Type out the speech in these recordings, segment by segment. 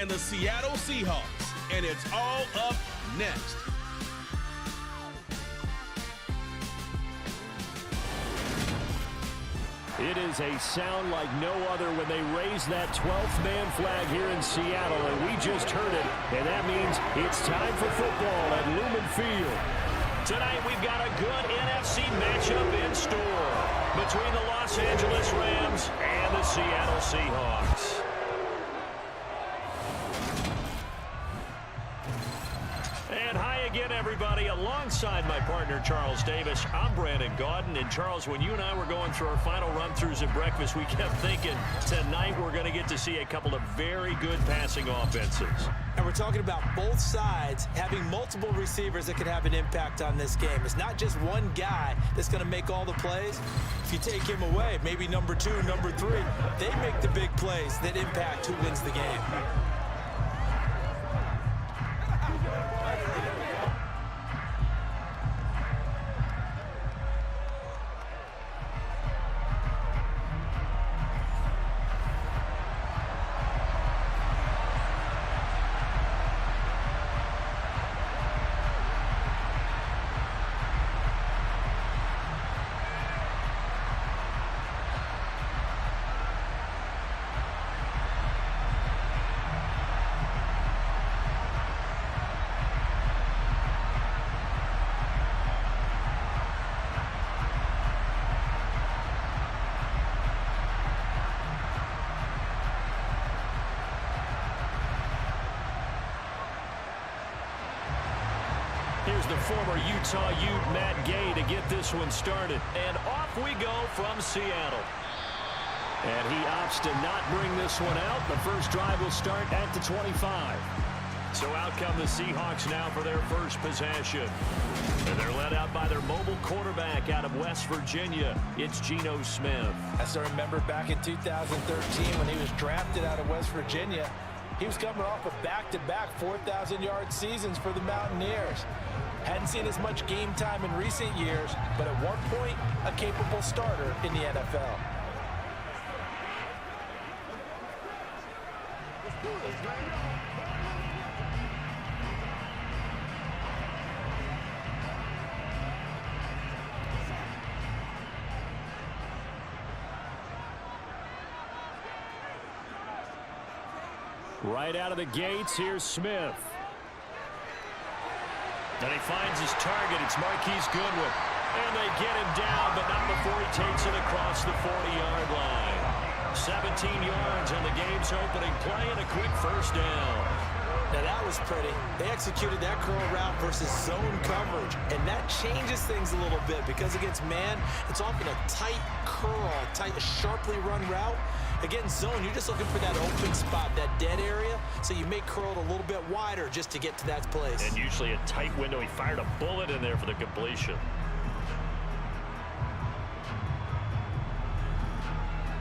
and the Seattle Seahawks. And it's all up next. It is a sound like no other when they raise that 12th man flag here in Seattle, and we just heard it, and that means it's time for football at Lumen Field. Tonight we've got a good NFC matchup in store between the Los Angeles Rams and the Seattle Seahawks. And hi again, everybody. Alongside my partner, Charles Davis, I'm Brandon Gaudin. And, Charles, when you and I were going through our final run-throughs at breakfast, we kept thinking tonight we're going to get to see a couple of very good passing offenses. And we're talking about both sides having multiple receivers that could have an impact on this game. It's not just one guy that's going to make all the plays. If you take him away, maybe number 2, number 3, they make the big plays that impact who wins the game. Here's the former Utah Ute, Matt Gay, to get this one started. And off we go from Seattle. And he opts to not bring this one out. The first drive will start at the 25. So out come the Seahawks now for their first possession. And they're led out by their mobile quarterback out of West Virginia. It's Geno Smith. I still remember back in 2013 when he was drafted out of West Virginia. He was coming off of back-to-back 4,000-yard seasons for the Mountaineers. Hadn't seen as much game time in recent years, but at one point, a capable starter in the NFL. Right out of the gates, here's Smith. And he finds his target. It's Marquise Goodwin. And they get him down, but not before he takes it across the 40-yard line. 17 yards on the game's opening play and a quick first down. Now that was pretty. They executed that curl route versus zone coverage, and that changes things a little bit because against man, it's often a tight curl, tight, sharply run route. Against zone, you're just looking for that open spot, that dead area, so you may curl it a little bit wider just to get to that place. And usually a tight window. He fired a bullet in there for the completion.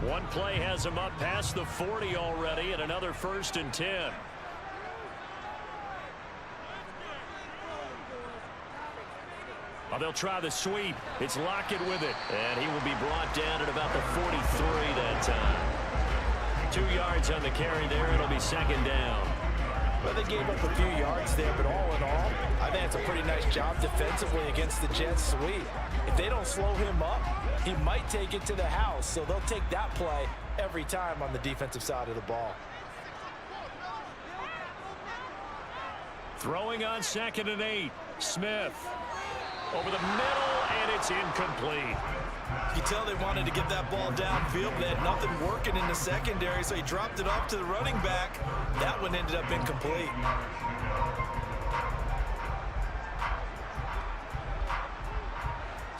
One play has him up past the 40 already, and another 1st and 10. Oh, they'll try the sweep. It's Lockett with it. And he will be brought down at about the 43 that time. 2 yards on the carry there. It'll be 2nd down. Well, they gave up a few yards there, but all in all, I think it's a pretty nice job defensively against the Jets sweep. If they don't slow him up, he might take it to the house, so they'll take that play every time on the defensive side of the ball. Throwing on 2nd and 8. Smith over the middle, and it's incomplete. You tell they wanted to get that ball downfield, but they had nothing working in the secondary, so he dropped it off to the running back. That one ended up incomplete.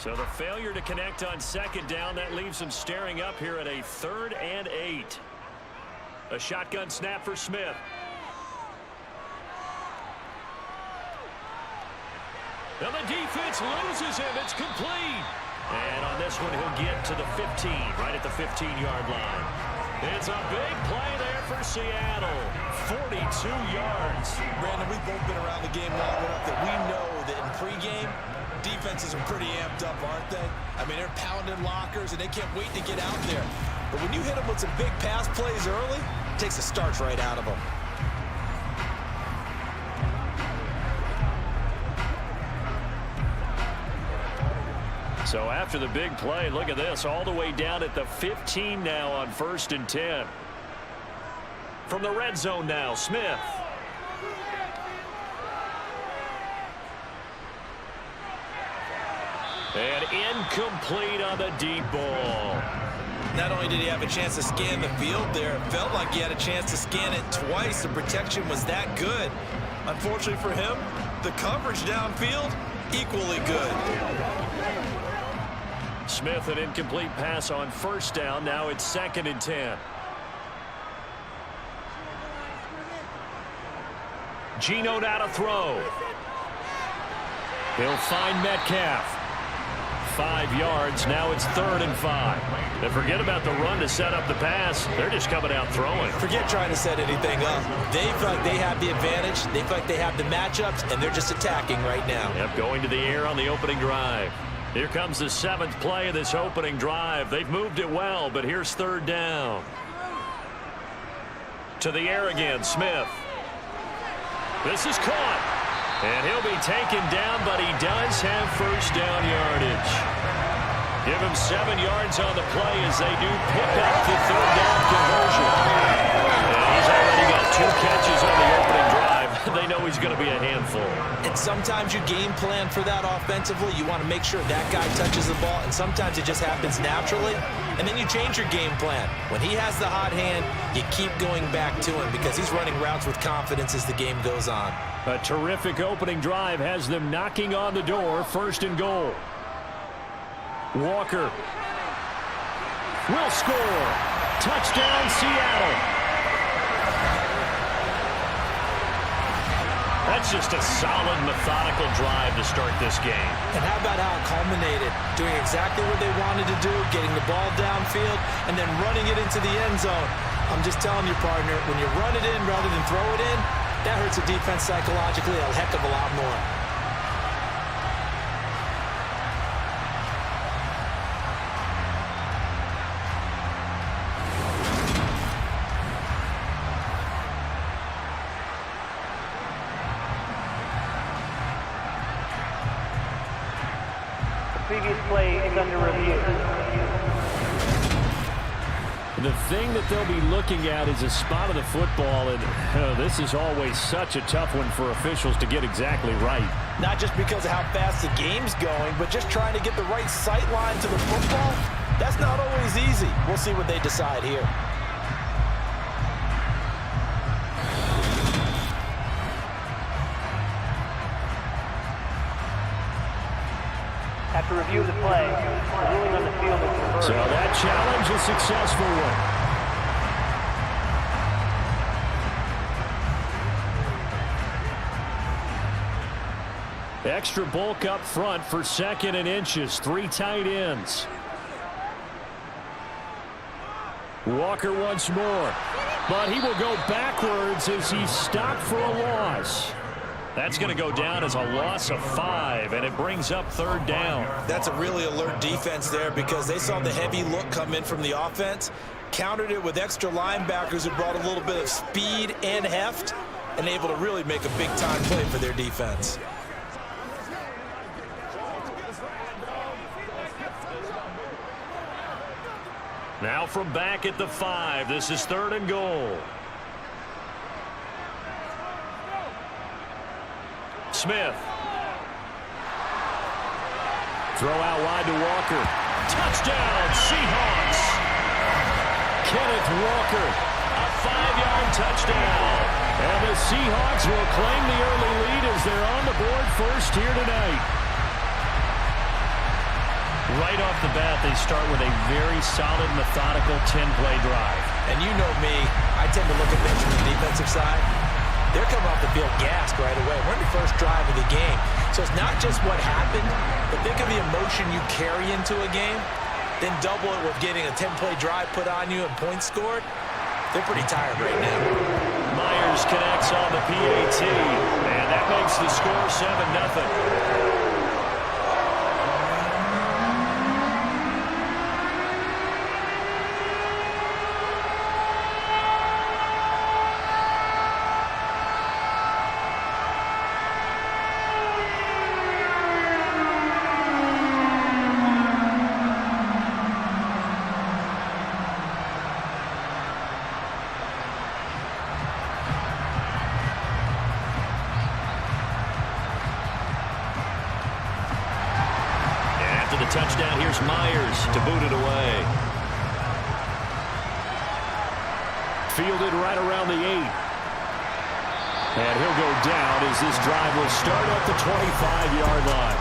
So the failure to connect on 2nd down, that leaves him staring up here at a 3rd and 8. A shotgun snap for Smith. And the defense loses him. It's complete. And on this one, he'll get to the 15, right at the 15-yard line. It's a big play there for Seattle. 42 yards. Brandon, we've both been around the game long enough that we know that in pregame, defenses are pretty amped up, aren't they? I mean, they're pounding lockers, and they can't wait to get out there. But when you hit them with some big pass plays early, it takes the starch right out of them. So after the big play, look at this, all the way down at the 15 now on 1st and 10. From the red zone now, Smith. And incomplete on the deep ball. Not only did he have a chance to scan the field there, it felt like he had a chance to scan it twice. The protection was that good. Unfortunately for him, the coverage downfield, equally good. Smith, an incomplete pass on 1st down. Now it's 2nd and 10. Geno now to throw. He'll find Metcalf. 5 yards. Now it's 3rd and 5. They forget about the run to set up the pass. They're just coming out throwing. Forget trying to set anything up. They feel like they have the advantage. They feel like they have the matchups, and they're just attacking right now. Yep, going to the air on the opening drive. Here comes the 7th play of this opening drive. They've moved it well, but here's 3rd down. To the air again, Smith. This is caught. And he'll be taken down, but he does have 1st down yardage. Give him 7 yards on the play as they do pick up the 3rd down conversion. And he's already got 2 catches on the opening drive. They know he's going to be a handful. And sometimes you game plan for that offensively. You want to make sure that guy touches the ball, and sometimes it just happens naturally. And then you change your game plan. When he has the hot hand, you keep going back to him because he's running routes with confidence as the game goes on. A terrific opening drive has them knocking on the door. 1st and goal. Walker will score. Touchdown, Seattle. That's just a solid, methodical drive to start this game. And how about how it culminated? Doing exactly what they wanted to do, getting the ball downfield, and then running it into the end zone. I'm just telling you, partner, when you run it in rather than throw it in, that hurts the defense psychologically a heck of a lot more. Previous play is under review. The thing that they'll be looking at is a spot of the football, and this is always such a tough one for officials to get exactly right. Not just because of how fast the game's going, but just trying to get the right sight line to the football. That's not always easy. We'll see what they decide here. After review of the play, ruling on the field is reversed. So that challenge is a successful one. Extra bulk up front for 2nd and inches. 3 tight ends. Walker once more. But he will go backwards as he's stopped for a loss. That's going to go down as a loss of 5, and it brings up 3rd down. That's a really alert defense there because they saw the heavy look come in from the offense, countered it with extra linebackers who brought a little bit of speed and heft, and able to really make a big-time play for their defense. Now from back at the 5, this is 3rd and goal. Smith. Throw out wide to Walker. Touchdown, Seahawks. Kenneth Walker, a 5-yard touchdown. And the Seahawks will claim the early lead as they're on the board first here tonight. Right off the bat, they start with a very solid, methodical 10-play drive. And you know me, I tend to look at things from the defensive side. They're coming off the field gassed right away. We're in the first drive of the game. So it's not just what happened, but think of the emotion you carry into a game. Then double it with getting a 10-play drive put on you and points scored. They're pretty tired right now. Myers connects on the PAT, and that makes the score 7-0. touchdown. Here's Myers to boot it away. Fielded right around the 8. And he'll go down as this drive will start at the 25-yard line.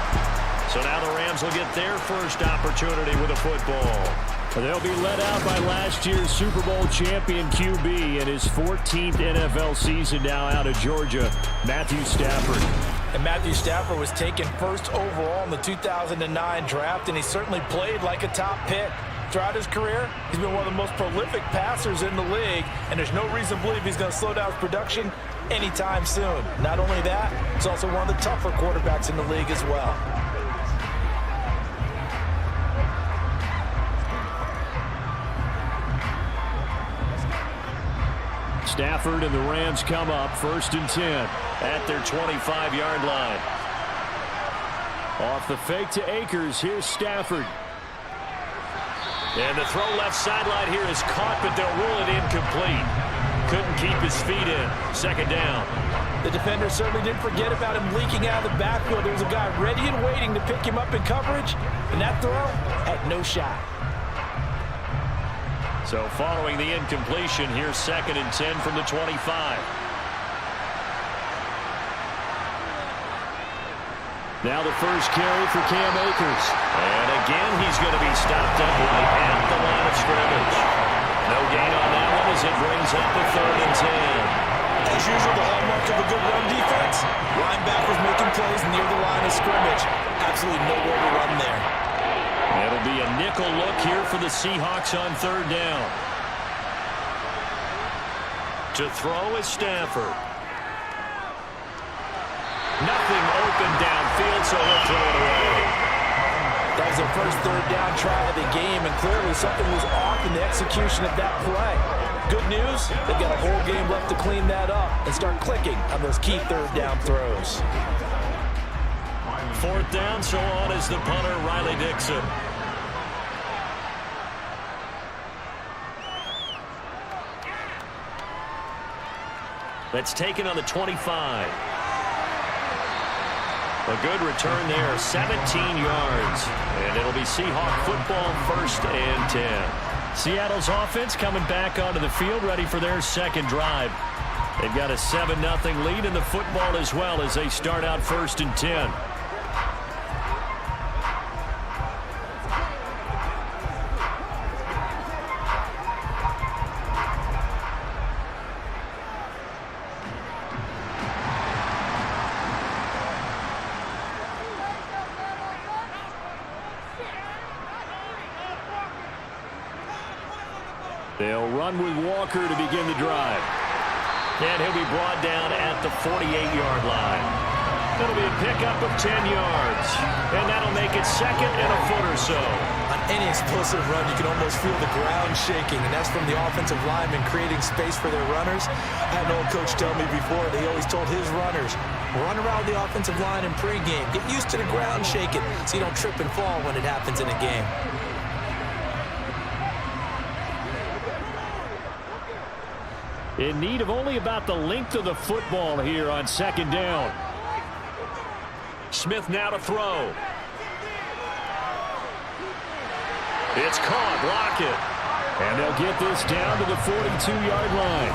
So now the Rams will get their first opportunity with a football. They'll be led out by last year's Super Bowl champion QB in his 14th NFL season now out of Georgia, Matthew Stafford. And Matthew Stafford was taken first overall in the 2009 draft, and he certainly played like a top pick. Throughout his career, he's been one of the most prolific passers in the league, and there's no reason to believe he's going to slow down his production anytime soon. Not only that, he's also one of the tougher quarterbacks in the league as well. Stafford and the Rams come up 1st and 10 at their 25-yard line. Off the fake to Akers, here's Stafford. And the throw left sideline here is caught, but they'll rule it incomplete. Couldn't keep his feet in. 2nd down. The defender certainly didn't forget about him leaking out of the backfield. There was a guy ready and waiting to pick him up in coverage, and that throw had no shot. So following the incompletion, here's 2nd and 10 from the 25. Now the first carry for Cam Akers. And again, he's going to be stopped up right at the line of scrimmage. No gain on that one as it brings up the 3rd and 10. As usual, the hallmark of a good run defense, linebackers making plays near the line of scrimmage. Absolutely nowhere to run there. It'll be a nickel look here for the Seahawks on 3rd down. To throw is Stafford. Nothing open downfield, so he'll throw it away. That was the first 3rd down try of the game, and clearly something was off in the execution of that play. Good news, they've got a whole game left to clean that up and start clicking on those key 3rd down throws. 4th down, so on is the punter, Riley Dixon. That's taken on the 25. A good return there, 17 yards. And it'll be Seahawk football 1st and 10. Seattle's offense coming back onto the field, ready for their 2nd drive. They've got a 7-0 lead in the football as well as they start out 1st and 10. They'll run with Walker to begin the drive. And he'll be brought down at the 48-yard line. That'll be a pickup of 10 yards. And that'll make it 2nd and a foot or so. On any explosive run, you can almost feel the ground shaking, and that's from the offensive linemen creating space for their runners. I had an old coach tell me before, they always told his runners, run around the offensive line in pregame. Get used to the ground shaking so you don't trip and fall when it happens in a game. In need of only about the length of the football here on 2nd down. Smith now to throw. It's caught. Block it. And they'll get this down to the 42-yard line.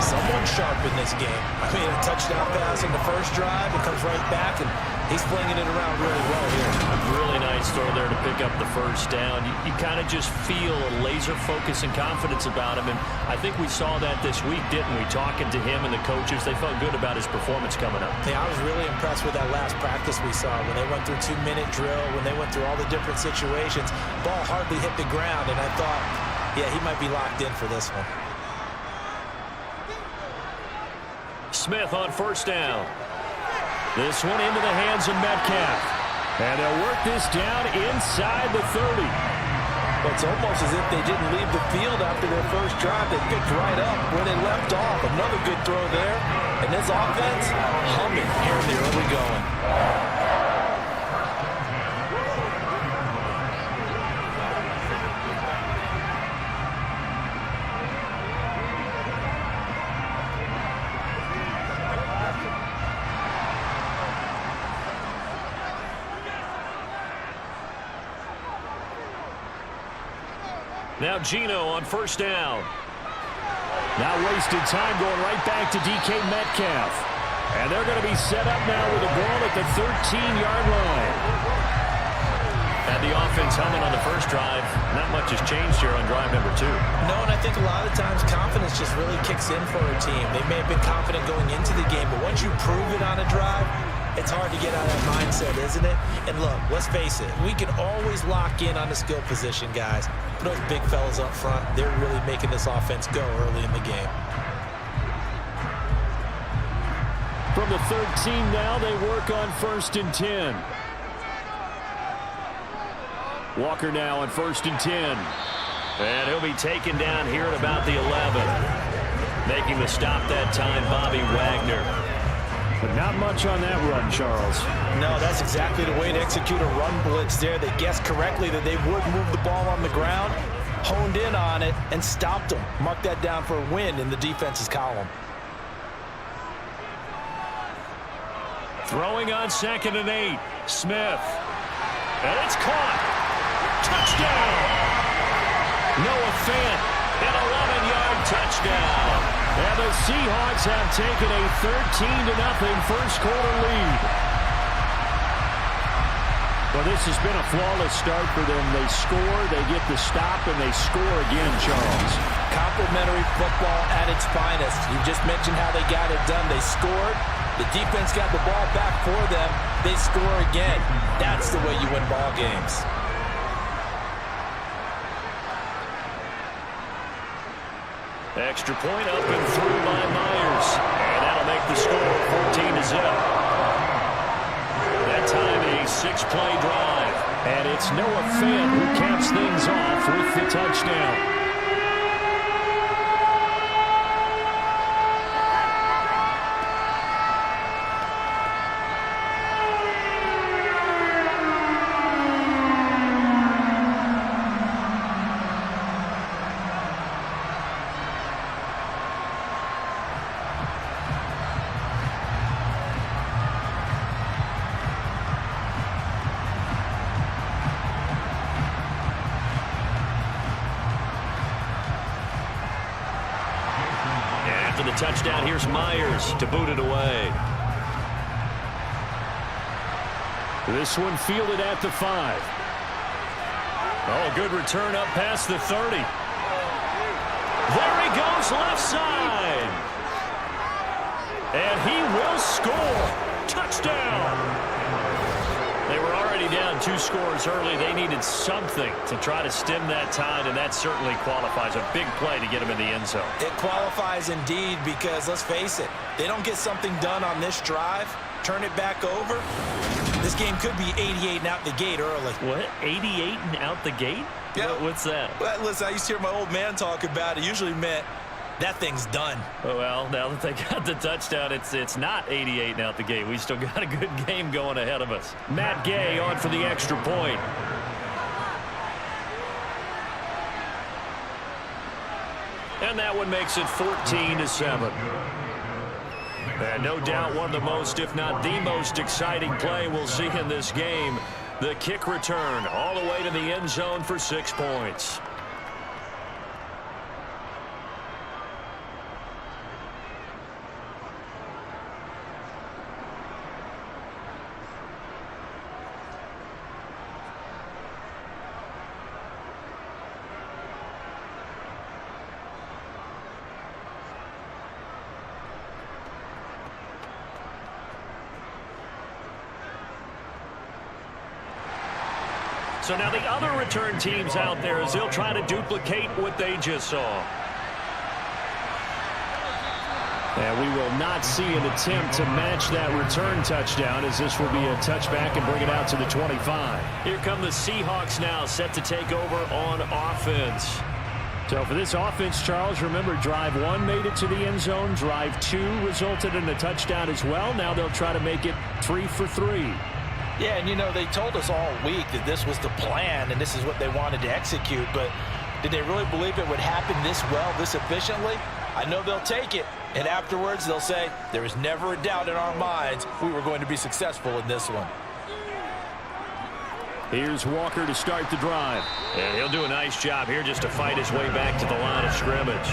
Someone sharp in this game. I mean, a touchdown pass in the first drive. It comes right back, and he's flinging it around really well here. Really nice throw there to pick up the 1st down. You kind of just feel a laser focus and confidence about him, and I think we saw that this week, didn't we? Talking to him and the coaches, they felt good about his performance coming up. Yeah, I was really impressed with that last practice we saw when they went through 2-minute drill, when they went through all the different situations. Ball hardly hit the ground, and I thought, yeah, he might be locked in for this one. Smith on 1st down. This one into the hands of Metcalf. And they'll work this down inside the 30. But it's almost as if they didn't leave the field after their first drive. They picked right up where they left off. Another good throw there. And this offense humming here in the early going. Now Gino on first down. Now wasted time going right back to DK Metcalf. And they're going to be set up now with the ball at the 13-yard line. And the offense humming on the first drive. Not much has changed here on drive number 2. No, and I think a lot of times confidence just really kicks in for a team. They may have been confident going into the game, but once you prove it on a drive, it's hard to get out of that mindset, isn't it? And look, let's face it, we can always lock in on the skill position, guys. But those big fellas up front, they're really making this offense go early in the game. From the 13 now, they work on 1st and 10. Walker now on 1st and 10. And he'll be taken down here at about the 11. Making the stop that time, Bobby Wagner. But not much on that run, Charles. No, that's exactly the way to execute a run blitz there. They guessed correctly that they would move the ball on the ground, honed in on it, and stopped them. Mark that down for a win in the defense's column. Throwing on 2nd and 8. Smith. And it's caught. Touchdown. Noah Fant. An 11-yard touchdown. And the Seahawks have taken a 13-0 first quarter lead. Well, this has been a flawless start for them. They score, they get the stop, and they score again, Charles. Complimentary football at its finest. You just mentioned how they got it done. They scored. The defense got the ball back for them. They score again. That's the way you win ball games. Extra point up and through by Myers. And that'll make the score 14-0. That time a 6-play drive. And it's Noah Fant who caps things off with the touchdown. Touchdown, here's Myers to boot it away. This one fielded at the 5. Oh, good return up past the 30. There he goes, left side. And he will score. Touchdown. They were already down 2 scores early. They needed something to try to stem that tide, and that certainly qualifies. A big play to get him in the end zone. It qualifies indeed because, let's face it, they don't get something done on this drive, turn it back over, this game could be 88 and out the gate early. What? 88 and out the gate? Yeah. What's that? Well, listen, I used to hear my old man talk about it. Usually meant that thing's done. Oh, well, now that they got the touchdown, it's not 88 and out the gate. We still got a good game going ahead of us. Matt Gay on for the extra point. And that one makes it 14-7. And no doubt one of the most, if not the most exciting play we'll see in this game. The kick return all the way to the end zone for 6 points. So now the other return teams out there as they'll try to duplicate what they just saw. And we will not see an attempt to match that return touchdown, as this will be a touchback and bring it out to the 25. Here come the Seahawks now, set to take over on offense. So for this offense, Charles, remember drive 1 made it to the end zone. Drive 2 resulted in a touchdown as well. Now they'll try to make it 3 for 3. Yeah, and you know, they told us all week that this was the plan and this is what they wanted to execute, but did they really believe it would happen this well, this efficiently? I know they'll take it, and afterwards they'll say, there was never a doubt in our minds we were going to be successful in this one. Here's Walker to start the drive. And he'll do a nice job here just to fight his way back to the line of scrimmage.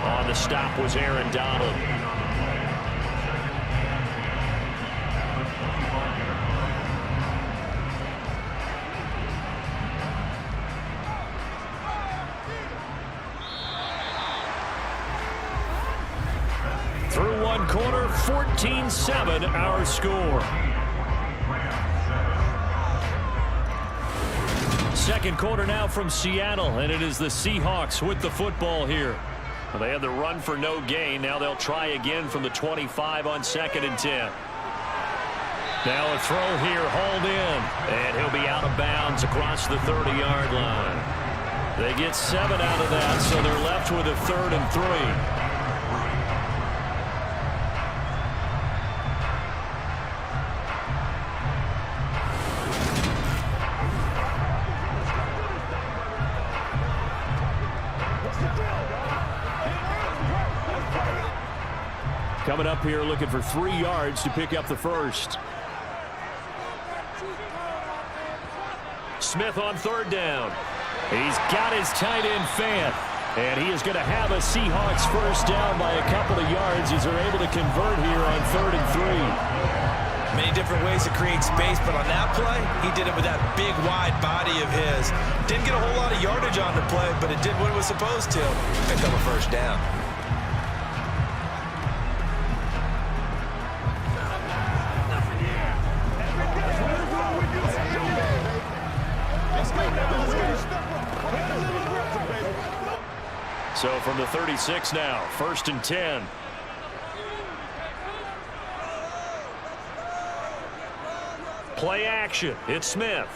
On the stop was Aaron Donald. Through one quarter, 14-7 our score. Second quarter now from Seattle, and it is the Seahawks with the football here. Well, they had the run for no gain. Now they'll try again from the 25 on 2nd and 10. Now a throw here, hauled in. And he'll be out of bounds across the 30-yard line. They get 7 out of that, so they're left with a 3rd and 3. Coming up here looking for 3 yards to pick up the first. Smith on 3rd down. He's got his tight end fan. And he is going to have a Seahawks first down by a couple of yards as they're able to convert here on 3rd and 3. Many different ways to create space, but on that play, he did it with that big, wide body of his. Didn't get a whole lot of yardage on the play, but it did what it was supposed to. Pick up a first down. So from the 36 now, 1st and 10. Play action. It's Smith.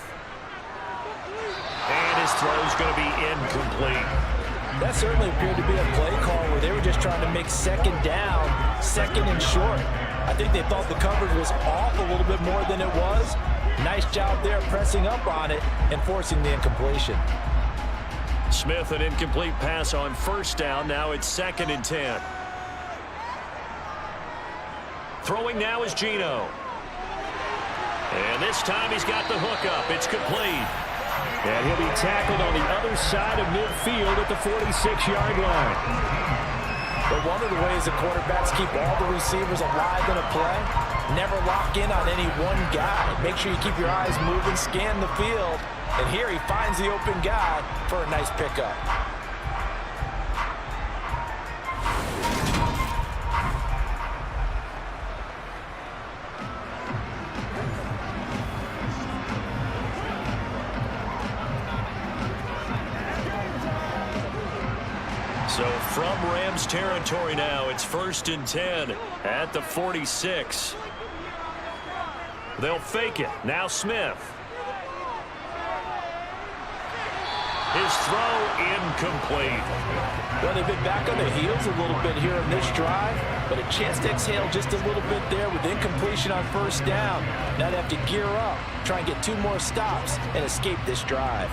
And his throw's going to be incomplete. That certainly appeared to be a play call where they were just trying to make 2nd down, 2nd and short. I think they thought the coverage was off a little bit more than it was. Nice job there pressing up on it and forcing the incompletion. Smith, an incomplete pass on 1st down. Now it's 2nd and 10. Throwing now is Geno. And this time he's got the hook up. It's complete. And he'll be tackled on the other side of midfield at the 46-yard line. But one of the ways the quarterbacks keep all the receivers alive in a play, never lock in on any one guy. Make sure you keep your eyes moving, scan the field. And here he finds the open guy for a nice pickup. So from Rams territory now, it's 1st and 10 at the 46. They'll fake it. Now Smith. His throw incomplete. Well, they've been back on their heels a little bit here in this drive, but a chance to exhale just a little bit there with incompletion on 1st down. Now they have to gear up, try and get 2 more stops, and escape this drive.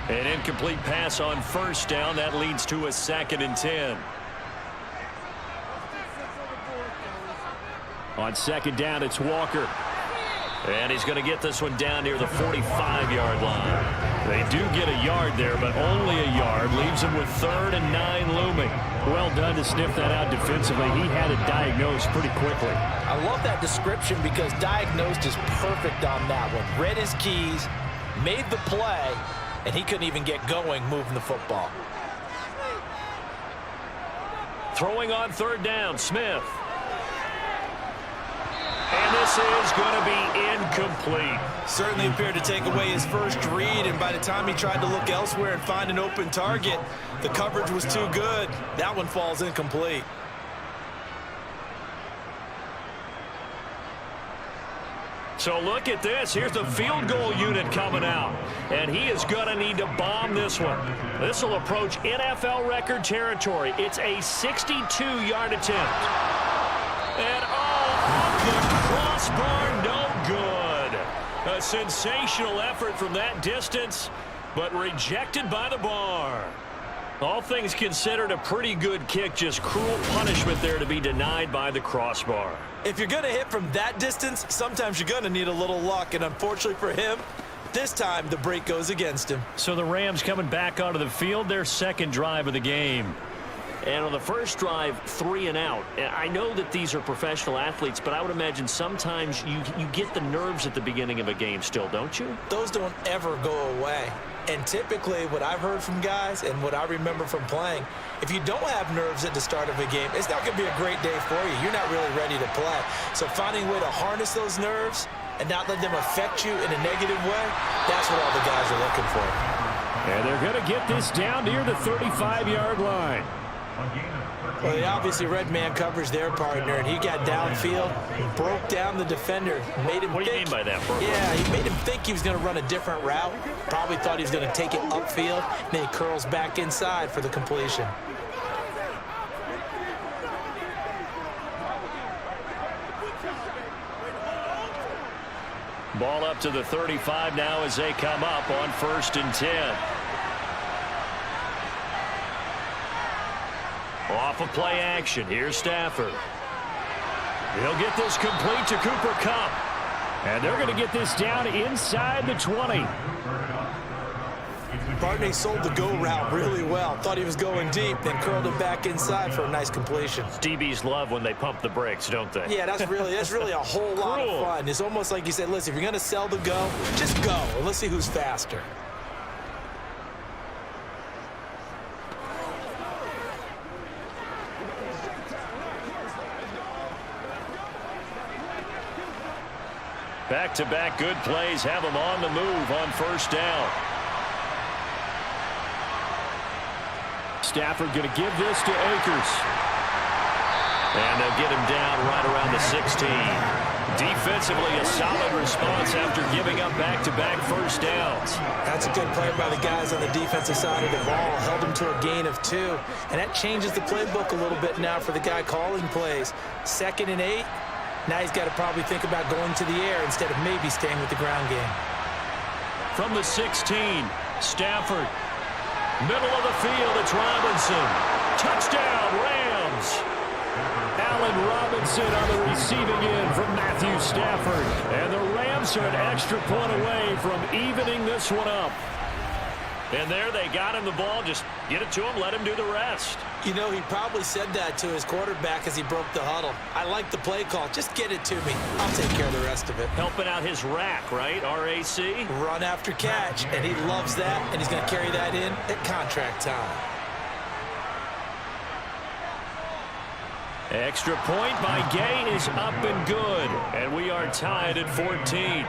An incomplete pass on 1st down. That leads to a 2nd and 10. On 2nd down, it's Walker. And he's going to get this one down near the 45-yard line. They do get a yard there, but only a yard. Leaves him with 3rd and 9 looming. Well done to sniff that out defensively. He had it diagnosed pretty quickly. I love that description because diagnosed is perfect on that one. Read his keys, made the play, and he couldn't even get going moving the football. Throwing on 3rd down, Smith. And this is going to be incomplete. Certainly appeared to take away his first read, and by the time he tried to look elsewhere and find an open target, the coverage was too good. That one falls incomplete. So look at this. Here's the field goal unit coming out. And he is going to need to bomb this one. This will approach NFL record territory. It's a 62-yard attempt. And off the crossbar, no good. A sensational effort from that distance, but rejected by the bar. All things considered, a pretty good kick. Just cruel punishment there to be denied by the crossbar. If you're going to hit from that distance, sometimes you're going to need a little luck. And unfortunately for him, this time the break goes against him. So the Rams coming back onto the field, their second drive of the game. And on the first drive, 3 and out. I know that these are professional athletes, but I would imagine sometimes you get the nerves at the beginning of a game still, don't you? Those don't ever go away. And typically what I've heard from guys and what I remember from playing, if you don't have nerves at the start of a game, it's not going to be a great day for you. You're not really ready to play. So finding a way to harness those nerves and not let them affect you in a negative way, that's what all the guys are looking for. And they're going to get this down near the 35-yard line. Well, they obviously read man coverage their partner, and he got downfield, broke down the defender, made him What do you mean by that, bro? Yeah, he made him think he was going to run a different route. Probably thought he was going to take it upfield, and then he curls back inside for the completion. Ball up to the 35 now as they come up on 1st and 10. Off of play action. Here's Stafford. He'll get this complete to Cooper Kupp. And they're going to get this down inside the 20. Barney sold the go route really well. Thought he was going deep, then curled it back inside for a nice completion. DBs love when they pump the brakes, don't they? Yeah, that's really a whole lot of fun. It's almost like you said, listen, if you're going to sell the go, just go, and let's see who's faster. Back-to-back good plays have them on the move on 1st down. Stafford going to give this to Akers. And they'll get him down right around the 16. Defensively, a solid response after giving up back-to-back 1st downs. That's a good play by the guys on the defensive side of the ball. Held him to a gain of 2. And that changes the playbook a little bit now for the guy calling plays. 2nd and 8. Now he's got to probably think about going to the air instead of maybe staying with the ground game. From the 16, Stafford. Middle of the field, it's Robinson. Touchdown, Rams. Allen Robinson on the receiving end from Matthew Stafford. And the Rams are an extra point away from evening this one up. And there they got him the ball. Just get it to him, let him do the rest. You know, he probably said that to his quarterback as he broke the huddle. I like the play call. Just get it to me. I'll take care of the rest of it. Helping out his rack, right? RAC? Run after catch, and he loves that, and he's going to carry that in at contract time. Extra point by Gay is up and good. And we are tied at 14.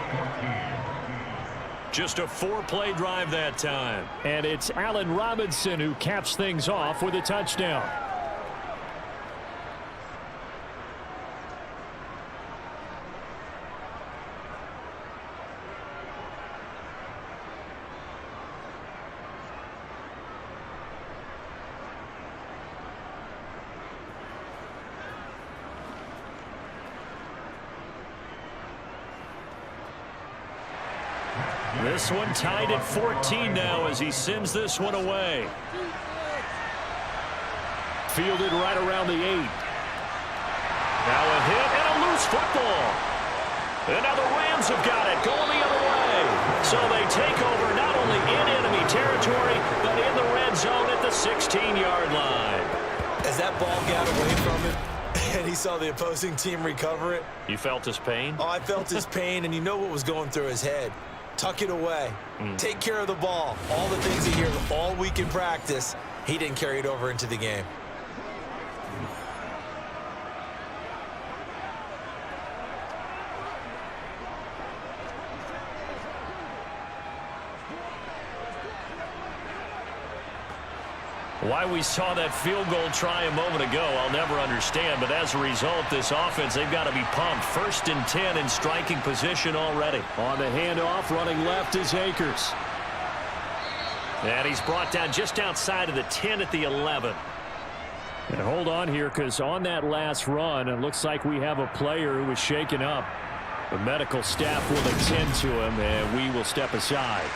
Just a 4-play drive that time. And it's Allen Robinson who caps things off with a touchdown. This one tied at 14 now as he sends this one away. Fielded right around the 8. Now a hit and a loose football. And now the Rams have got it going the other way. So they take over not only in enemy territory, but in the red zone at the 16-yard line. As that ball got away from him, and he saw the opposing team recover it. You felt his pain? Oh, I felt his pain, and you know what was going through his head. Tuck it away. Take care of the ball. All the things he hears all week in practice, he didn't carry it over into the game. Why we saw that field goal try a moment ago, I'll never understand. But as a result, this offense, they've got to be pumped. 1st and 10 in striking position already. On the handoff, running left is Akers. And he's brought down just outside of the 10 at the 11. And hold on here, because on that last run, it looks like we have a player who was shaken up. The medical staff will attend to him, and we will step aside.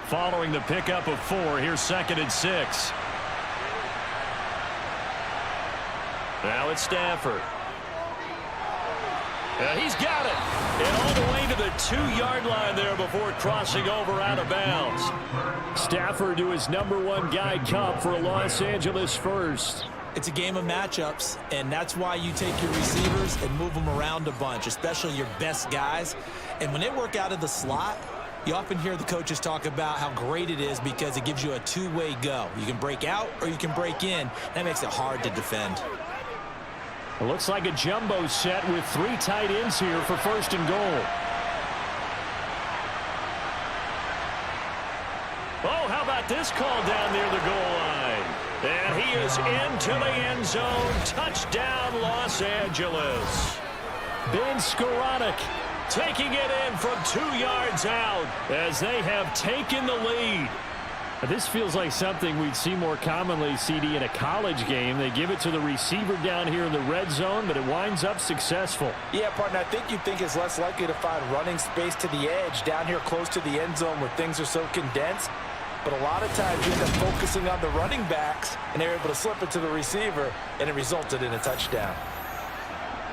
Following the pickup of 4, here's 2nd and 6. Now it's Stafford. And he's got it. And all the way to the 2-yard line there before crossing over out of bounds. Stafford to his #1 guy Cup for a Los Angeles first. It's a game of matchups, and that's why you take your receivers and move them around a bunch, especially your best guys. And when they work out of the slot, you often hear the coaches talk about how great it is because it gives you a two-way go. You can break out or you can break in. That makes it hard to defend. It looks like a jumbo set with 3 tight ends here for 1st and goal. Oh, how about this call down near the goal line? And he is into the end zone. Touchdown, Los Angeles. Ben Skoranek Taking it in from 2 yards out as they have taken the lead. This feels like something we'd see more commonly, CD, in a college game. They give it to the receiver down here in the red zone, but it winds up successful. Yeah, partner, I think you think it's less likely to find running space to the edge down here close to the end zone where things are so condensed. But a lot of times you end up focusing on the running backs, and they're able to slip it to the receiver, and it resulted in a touchdown.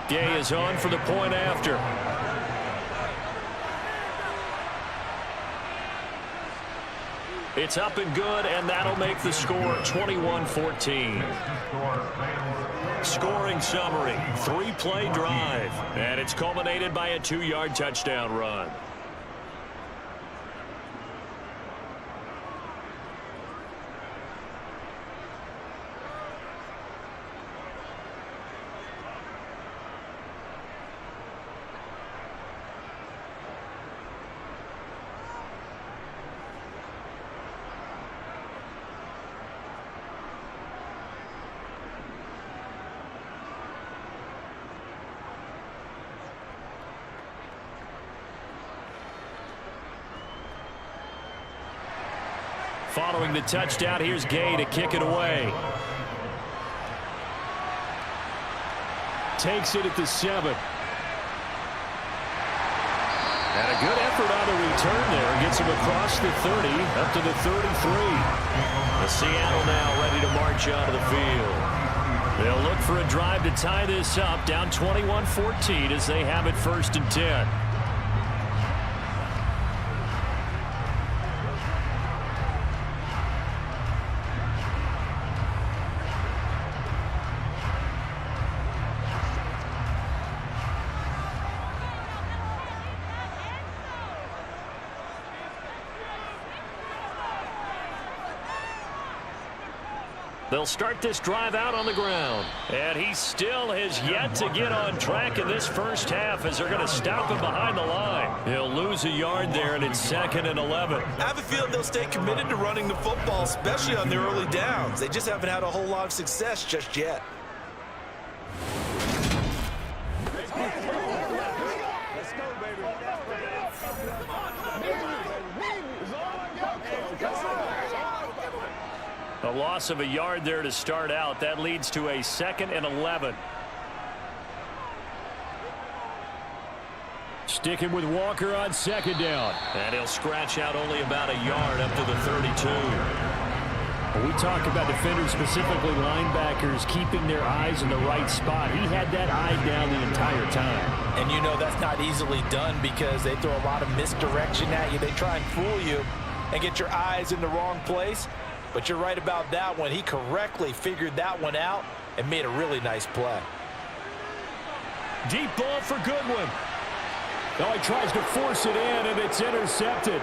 Gay is on for the point after. It's up and good, and that'll make the score 21-14. Scoring summary, 3-play drive, and it's culminated by a 2-yard touchdown run. Following the touchdown, here's Gay to kick it away. Takes it at the 7. And a good effort on the return there. Gets him across the 30, up to the 33. The Seattle now ready to march onto the field. They'll look for a drive to tie this up, down 21-14 as they have it 1st and 10. They'll start this drive out on the ground. And he still has yet to get on track in this first half as they're going to stop him behind the line. He'll lose a yard there, and it's 2nd and 11. I have a feeling they'll stay committed to running the football, especially on their early downs. They just haven't had a whole lot of success just yet. Let's go, baby. A loss of a yard there to start out. That leads to a 2nd and 11. Sticking with Walker on 2nd down. And he'll scratch out only about a yard up to the 32. When we talk about defenders, specifically linebackers, keeping their eyes in the right spot. He had that eye down the entire time. And you know that's not easily done because they throw a lot of misdirection at you. They try and fool you and get your eyes in the wrong place. But you're right about that one. He correctly figured that one out and made a really nice play. Deep ball for Goodwin. Now he tries to force it in, and it's intercepted.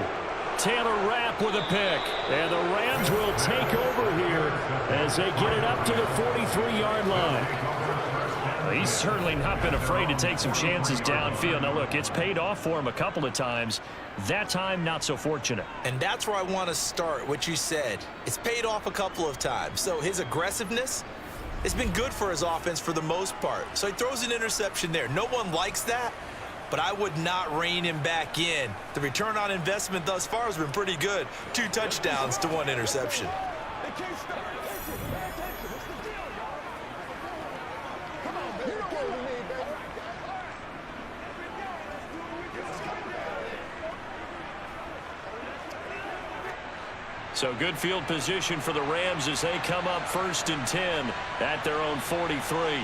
Taylor Rapp with a pick. And the Rams will take over here as they get it up to the 43-yard line. He's certainly not been afraid to take some chances downfield. Now, look, it's paid off for him a couple of times. That time, not so fortunate. And that's where I want to start, what you said. It's paid off a couple of times. So his aggressiveness has been good for his offense for the most part. So he throws an interception there. No one likes that, but I would not rein him back in. The return on investment thus far has been pretty good. 2 touchdowns to 1 interception. So good field position for the Rams as they come up 1st and 10 at their own 43.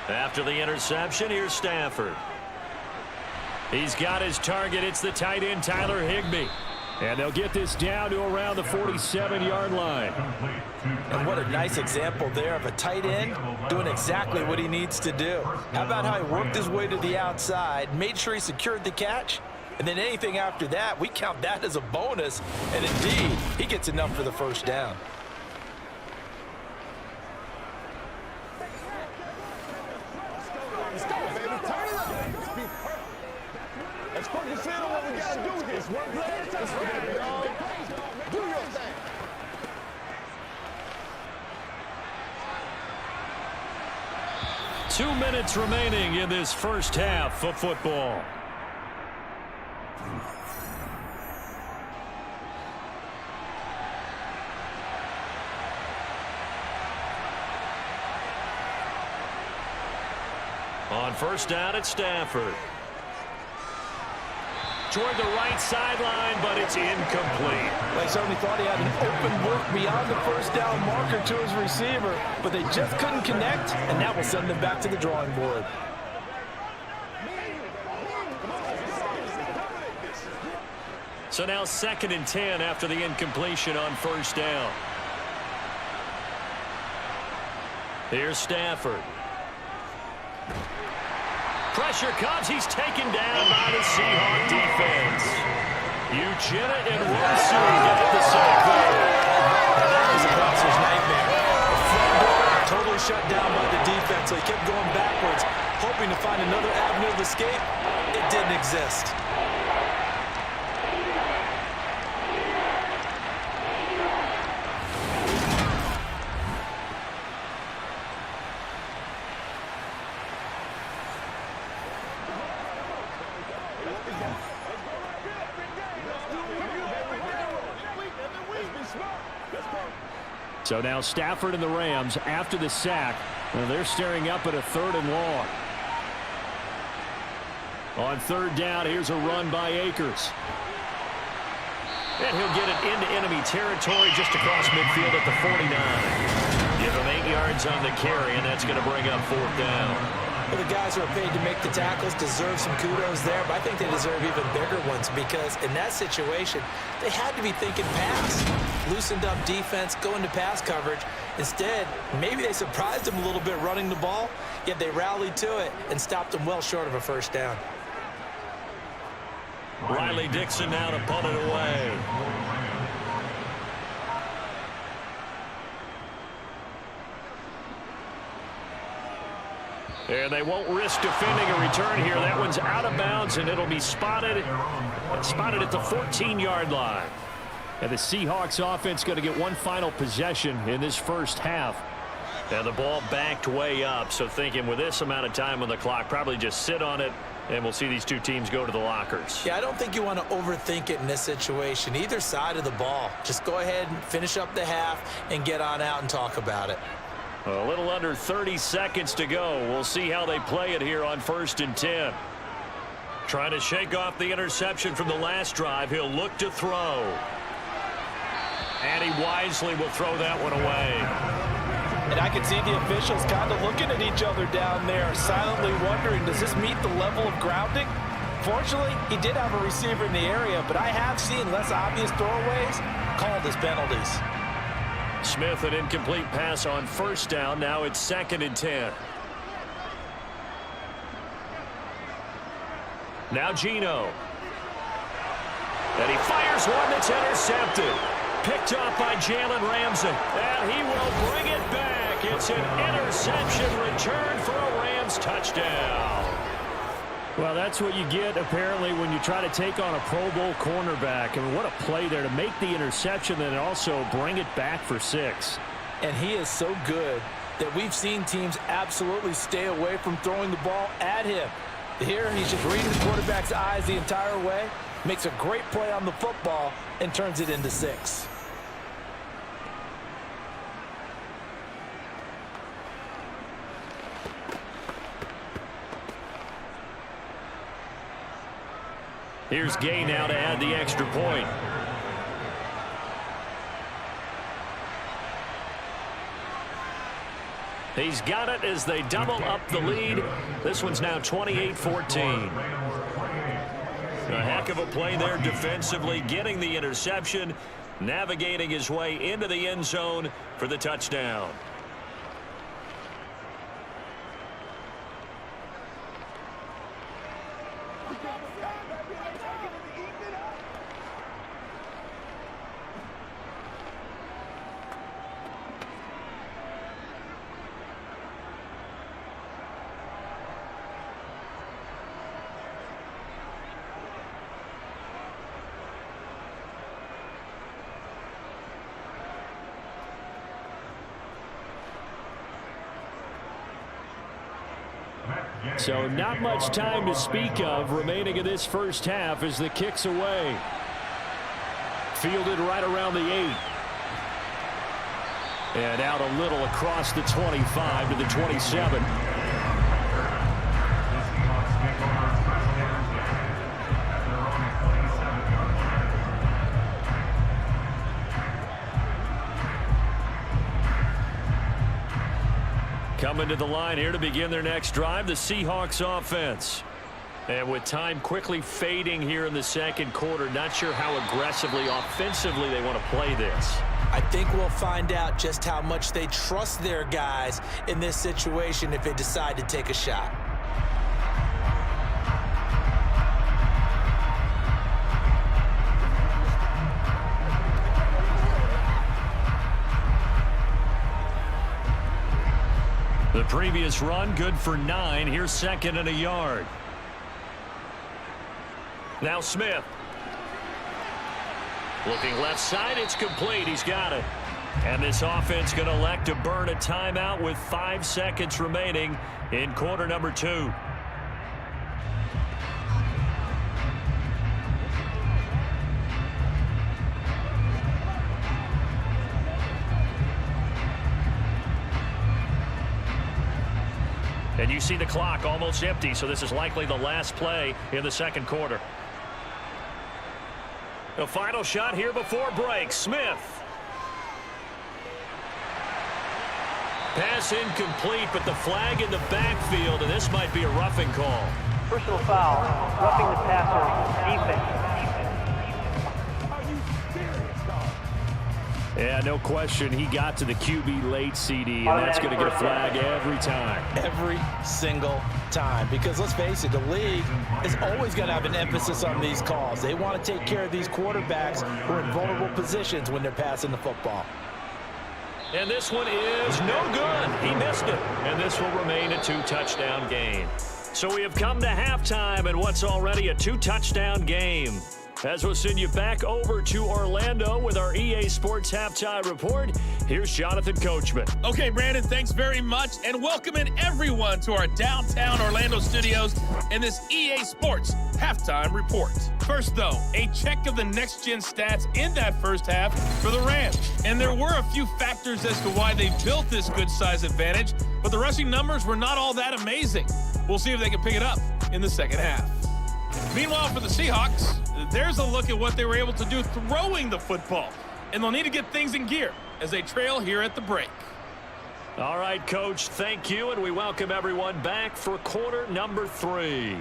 After the interception, here's Stafford. He's got his target. It's the tight end, Tyler Higbee. And they'll get this down to around the 47-yard line. And what a nice example there of a tight end doing exactly what he needs to do. How about how he worked his way to the outside, made sure he secured the catch, and then anything after that, we count that as a bonus. And indeed, he gets enough for the first down. Let's go, baby. Turn it up. Let's focus in on what we got to do here. It's one play at a time, y'all. Do your thing. Two minutes remaining in this first half of football. On first down, it's Stafford. Toward the right sideline, but it's incomplete. They certainly thought he had an open look beyond the first down marker to his receiver, but they just couldn't connect, and that will send them back to the drawing board. So now 2nd and 10 after the incompletion on first down. Here's Stafford. Pressure comes. He's taken down by the Seahawks defense. Uchenna and Rosu get the sack there. That was a bouncer's nightmare. The front door totally shut down by the defense, so he kept going backwards, hoping to find another avenue of escape. It didn't exist. So now Stafford and the Rams, after the sack, they're staring up at a 3rd and long. On 3rd down, here's a run by Akers. And he'll get it into enemy territory just across midfield at the 49. Give him 8 yards on the carry, and that's going to bring up 4th down. Well, the guys who are paid to make the tackles deserve some kudos there, but I think they deserve even bigger ones because in that situation, they had to be thinking pass. Loosened up defense, going to pass coverage. Instead, maybe they surprised them a little bit running the ball, yet they rallied to it and stopped them well short of a first down. Riley Dixon now to punt it away. And they won't risk defending a return here. That one's out of bounds, and it'll be spotted at the 14-yard line. And the Seahawks offense going to get one final possession in this first half. And the ball backed way up, so thinking with this amount of time on the clock, probably just sit on it, and we'll see these two teams go to the lockers. Yeah, I don't think you want to overthink it in this situation. Either side of the ball. Just go ahead and finish up the half and get on out and talk about it. A little under 30 seconds to go. We'll see how they play it here on 1st and 10. Trying to shake off the interception from the last drive. He'll look to throw. And he wisely will throw that one away. And I can see the officials kind of looking at each other down there, silently wondering, does this meet the level of grounding? Fortunately, he did have a receiver in the area, but I have seen less obvious throwaways called as penalties. Smith, an incomplete pass on first down. Now it's 2nd and 10. Now Geno. And he fires one that's intercepted. Picked off by Jalen Ramsey. And he will bring it back. It's an interception return for a Rams touchdown. Well, that's what you get, apparently, when you try to take on a Pro Bowl cornerback. I mean, what a play there to make the interception and also bring it back for 6. And he is so good that we've seen teams absolutely stay away from throwing the ball at him. Here, he's just reading the quarterback's eyes the entire way, makes a great play on the football, and turns it into 6. Here's Gay now to add the extra point. He's got it as they double up the lead. This one's now 28-14. A heck of a play there defensively, getting the interception, navigating his way into the end zone for the touchdown. So not much time to speak of remaining in this first half as the kick's away. Fielded right around the 8. And out a little across the 25 to the 27. Coming to the line here to begin their next drive, the Seahawks offense. And with time quickly fading here in the second quarter, not sure how aggressively, offensively they want to play this. I think we'll find out just how much they trust their guys in this situation if they decide to take a shot. The previous run, good for 9. Here's second and a yard. Now Smith. Looking left side, it's complete. He's got it. And this offense going to elect to burn a timeout with 5 seconds remaining in quarter number 2. And you see the clock almost empty, so this is likely the last play in the second quarter. The final shot here before break. Smith. Pass incomplete, but the flag in the backfield, and this might be a roughing call. Personal foul, roughing the passer, defense. Yeah, no question. He got to the QB late, CD, and that's going to get a flag every time. Every single time. Because let's face it, the league is always going to have an emphasis on these calls. They want to take care of these quarterbacks who are in vulnerable positions when they're passing the football. And this one is no good. He missed it. And this will remain a 2-touchdown game. So we have come to halftime in what's already a 2-touchdown game. As we'll send you back over to Orlando with our EA Sports Halftime Report, here's Jonathan Coachman. Okay, Brandon, thanks very much, and welcoming everyone to our downtown Orlando studios in this EA Sports Halftime Report. First, though, a check of the next-gen stats in that first half for the Rams. And there were a few factors as to why they built this good-size advantage, but the rushing numbers were not all that amazing. We'll see if they can pick it up in the second half. Meanwhile, for the Seahawks, there's a look at what they were able to do throwing the football. And they'll need to get things in gear as they trail here at the break. All right, Coach, thank you, and we welcome everyone back for quarter number 3.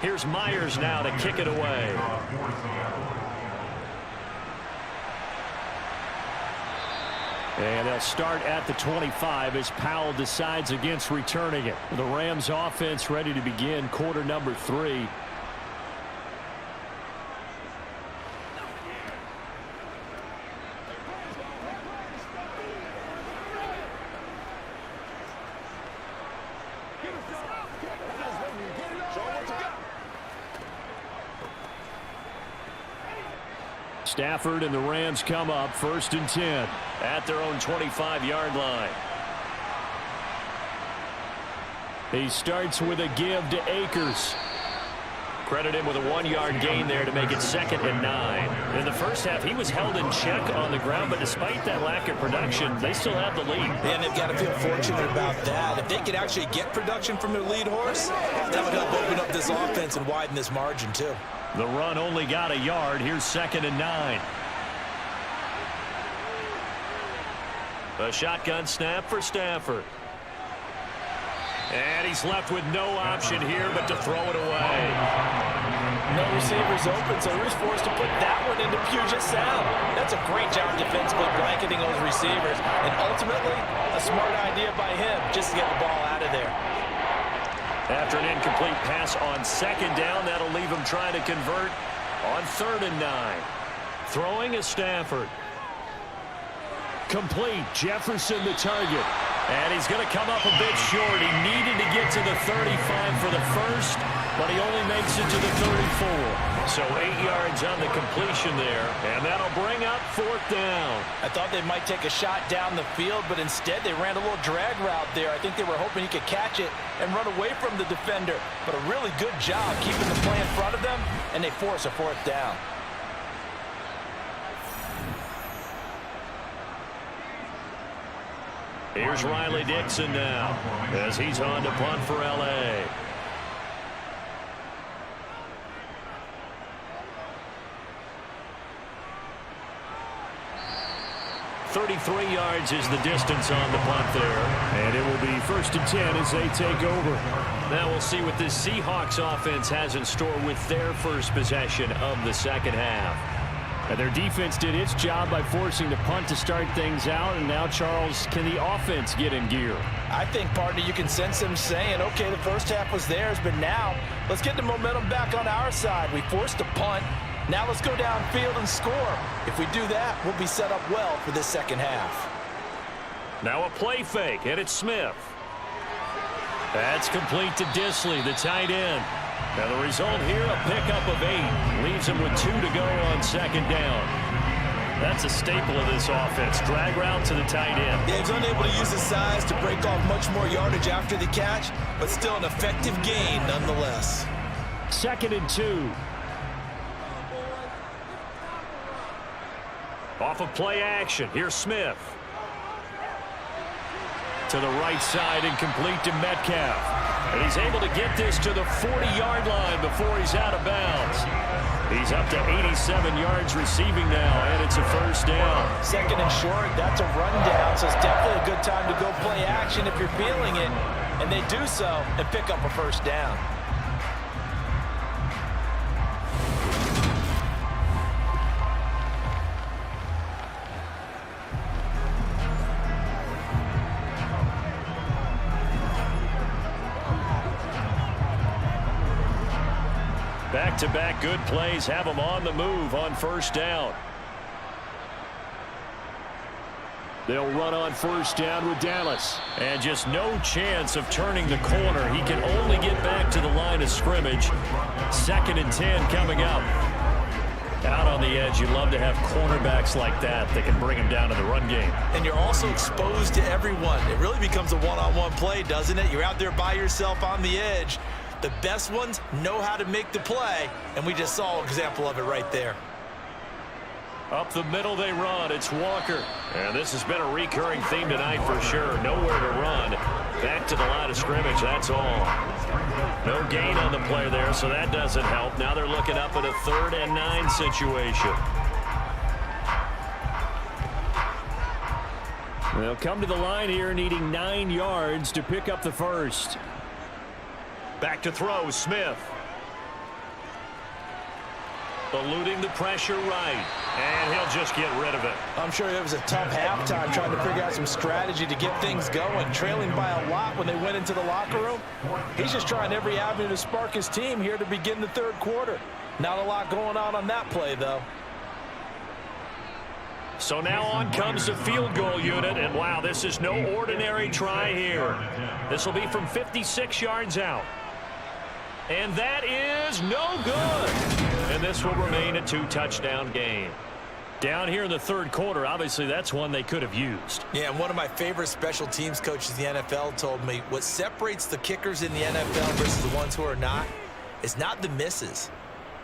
Here's Myers now to kick it away. And they'll start at the 25 as Powell decides against returning it. The Rams offense ready to begin quarter number 3. Stafford and the Rams come up 1st and 10 at their own 25-yard line. He starts with a give to Akers. Credit him with a 1-yard gain there to make it 2nd and 9. In the first half, he was held in check on the ground, but despite that lack of production, they still have the lead. And they've got to feel fortunate about that. If they could actually get production from their lead horse, that would help open up this offense and widen this margin, too. The run only got a yard. Here's 2nd and 9. A shotgun snap for Stafford. And he's left with no option here but to throw it away. No receivers open, so he's forced to put that one into Puget Sound. That's a great job defensively blanketing those receivers. And ultimately, a smart idea by him just to get the ball out of there. After an incomplete pass on 2nd down, that'll leave him trying to convert on 3rd and 9. Throwing is Stafford. Complete. Jefferson the target. And he's going to come up a bit short. He needed to get to the 35 for the first, but he only makes it to the 34. So 8 yards on the completion there, and that'll bring up 4th down. I thought they might take a shot down the field, but instead they ran a little drag route there. I think they were hoping he could catch it and run away from the defender. But a really good job keeping the play in front of them, and they force a 4th down. Here's Riley Dixon now as he's on to punt for L.A. .33 yards is the distance on the punt there. And it will be 1st and 10 as they take over. Now we'll see what this Seahawks offense has in store with their first possession of the 2nd half. And their defense did its job by forcing the punt to start things out. And now, Charles, can the offense get in gear? I think, partner, you can sense them saying, okay, the first half was theirs, but now let's get the momentum back on our side. We forced a punt. Now let's go downfield and score. If we do that, we'll be set up well for this 2nd half. Now a play fake, and it's Smith. That's complete to Disley, the tight end. Now the result here, a pickup of 8. Leaves him with 2 to go on 2nd down. That's a staple of this offense. Drag route to the tight end. Yeah, he's unable to use his size to break off much more yardage after the catch, but still an effective gain nonetheless. 2nd and 2. Off of play action. Here's Smith. To the right side and complete to Metcalf. And he's able to get this to the 40-yard line before he's out of bounds. He's up to 87 yards receiving now, and it's a 1st down. 2nd and short, that's a rundown, so it's definitely a good time to go play action if you're feeling it. And they do so and pick up a 1st down. Back-to-back good plays have them on the move on 1st down. They'll run on 1st down with Dallas. And just no chance of turning the corner. He can only get back to the line of scrimmage. 2nd and 10 coming up. Out on the edge, you'd love to have cornerbacks like that can bring him down to the run game. And you're also exposed to everyone. It really becomes a one-on-one play, doesn't it? You're out there by yourself on the edge. The best ones know how to make the play, and we just saw an example of it right there. Up the middle they run. It's Walker. And this has been a recurring theme tonight for sure. Nowhere to run. Back to the line of scrimmage, that's all. No gain on the play there, so that doesn't help. Now they're looking up at a 3rd and 9 situation. They'll come to the line here needing 9 yards to pick up the 1st. Back to throw, Smith. Eluding the pressure right. And he'll just get rid of it. I'm sure it was a tough halftime trying to figure out some strategy to get things going. Trailing by a lot when they went into the locker room. He's just trying every avenue to spark his team here to begin the 3rd quarter. Not a lot going on that play, though. So now on comes the field goal unit. And wow, this is no ordinary try here. This will be from 56 yards out. And that is no good. And this will remain a 2-touchdown game. Down here in the third quarter, obviously that's one they could have used. Yeah, and one of my favorite special teams coaches in the NFL told me what separates the kickers in the NFL versus the ones who are not is not the misses.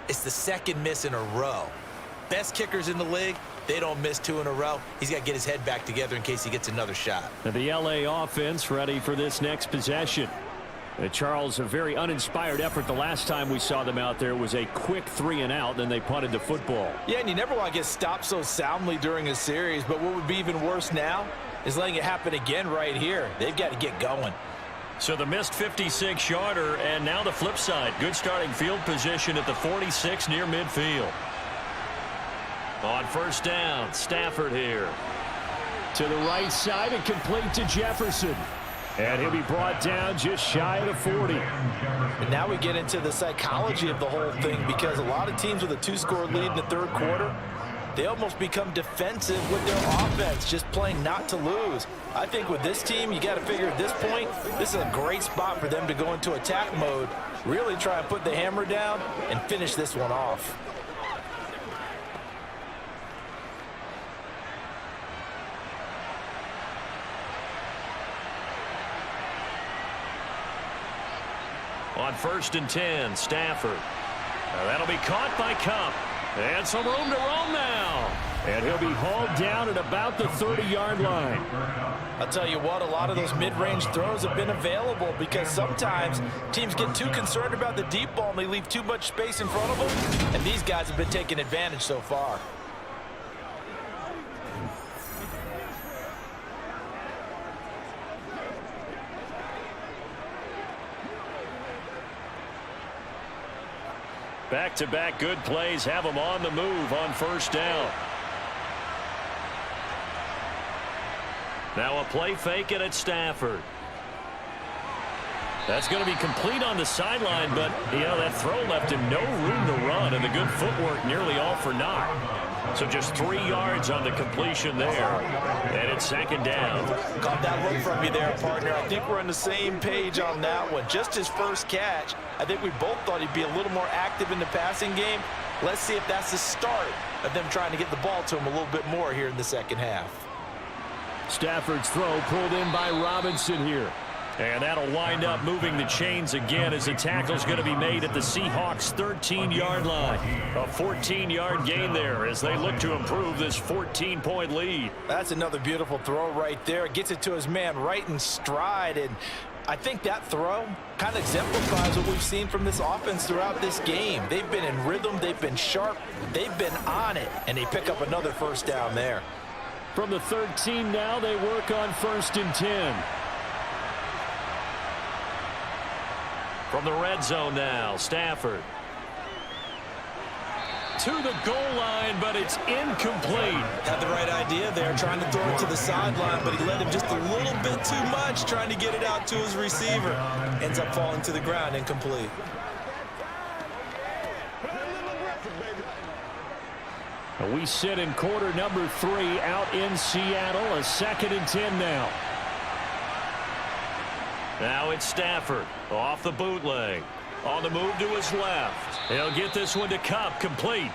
It's the second miss in a row. Best kickers in the league, they don't miss 2 in a row. He's got to get his head back together in case he gets another shot. And the LA offense ready for this next possession. Charles, a very uninspired effort the last time we saw them out there was a quick 3 and out, then they punted the football. Yeah, and you never want to get stopped so soundly during a series, but what would be even worse now is letting it happen again right here. They've got to get going. So the missed 56-yarder, and now the flip side. Good starting field position at the 46 near midfield. On first down, Stafford here. To the right side and complete to Jefferson. And he'll be brought down just shy of the 40. And now we get into the psychology of the whole thing, because a lot of teams with a 2-score lead in the third quarter, they almost become defensive with their offense, just playing not to lose. I think with this team, you got to figure at this point, this is a great spot for them to go into attack mode, really try and put the hammer down and finish this one off. On first and 10, Stafford. Now that'll be caught by Cup. And some room to roam now. And he'll be hauled down at about the 30-yard line. I'll tell you what, a lot of those mid-range throws have been available because sometimes teams get too concerned about the deep ball and they leave too much space in front of them. And these guys have been taking advantage so far. Back-to-back good plays have them on the move on first down. Now a play fake it at Stafford. That's going to be complete on the sideline, but, you know, that throw left him no room to run, and the good footwork nearly all for naught. So just 3 yards on the completion there, and it's second down. Caught that look from you there, partner. I think we're on the same page on that one. Just his first catch, I think we both thought he'd be a little more active in the passing game. Let's see if that's the start of them trying to get the ball to him a little bit more here in the second half. Stafford's throw pulled in by Robinson here. And that'll wind up moving the chains again as the tackle's going to be made at the Seahawks' 13-yard line. A 14-yard gain there as they look to improve this 14-point lead. That's another beautiful throw right there. Gets it to his man right in stride. And I think that throw kind of exemplifies what we've seen from this offense throughout this game. They've been in rhythm. They've been sharp. They've been on it. And they pick up another first down there. From the 13 now, they work on first and 10. From the red zone now, Stafford. To the goal line, but it's incomplete. Had the right idea there, trying to throw it to the sideline, but he let him just a little bit too much, trying to get it out to his receiver. Ends up falling to the ground, incomplete. We sit in quarter number 3 out in Seattle, a second and 10 now. Now it's Stafford off the bootleg. On the move to his left. He'll get this one to Cup, complete.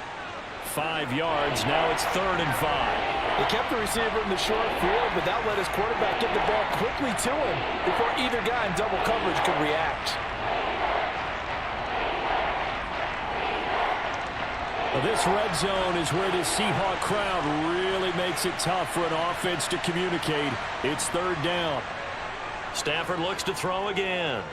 5 yards, now it's 3rd and 5. They kept the receiver in the short field, but that let his quarterback get the ball quickly to him before either guy in double coverage could react. Well, this red zone is where the Seahawk crowd really makes it tough for an offense to communicate. It's 3rd down. Stafford looks to throw again.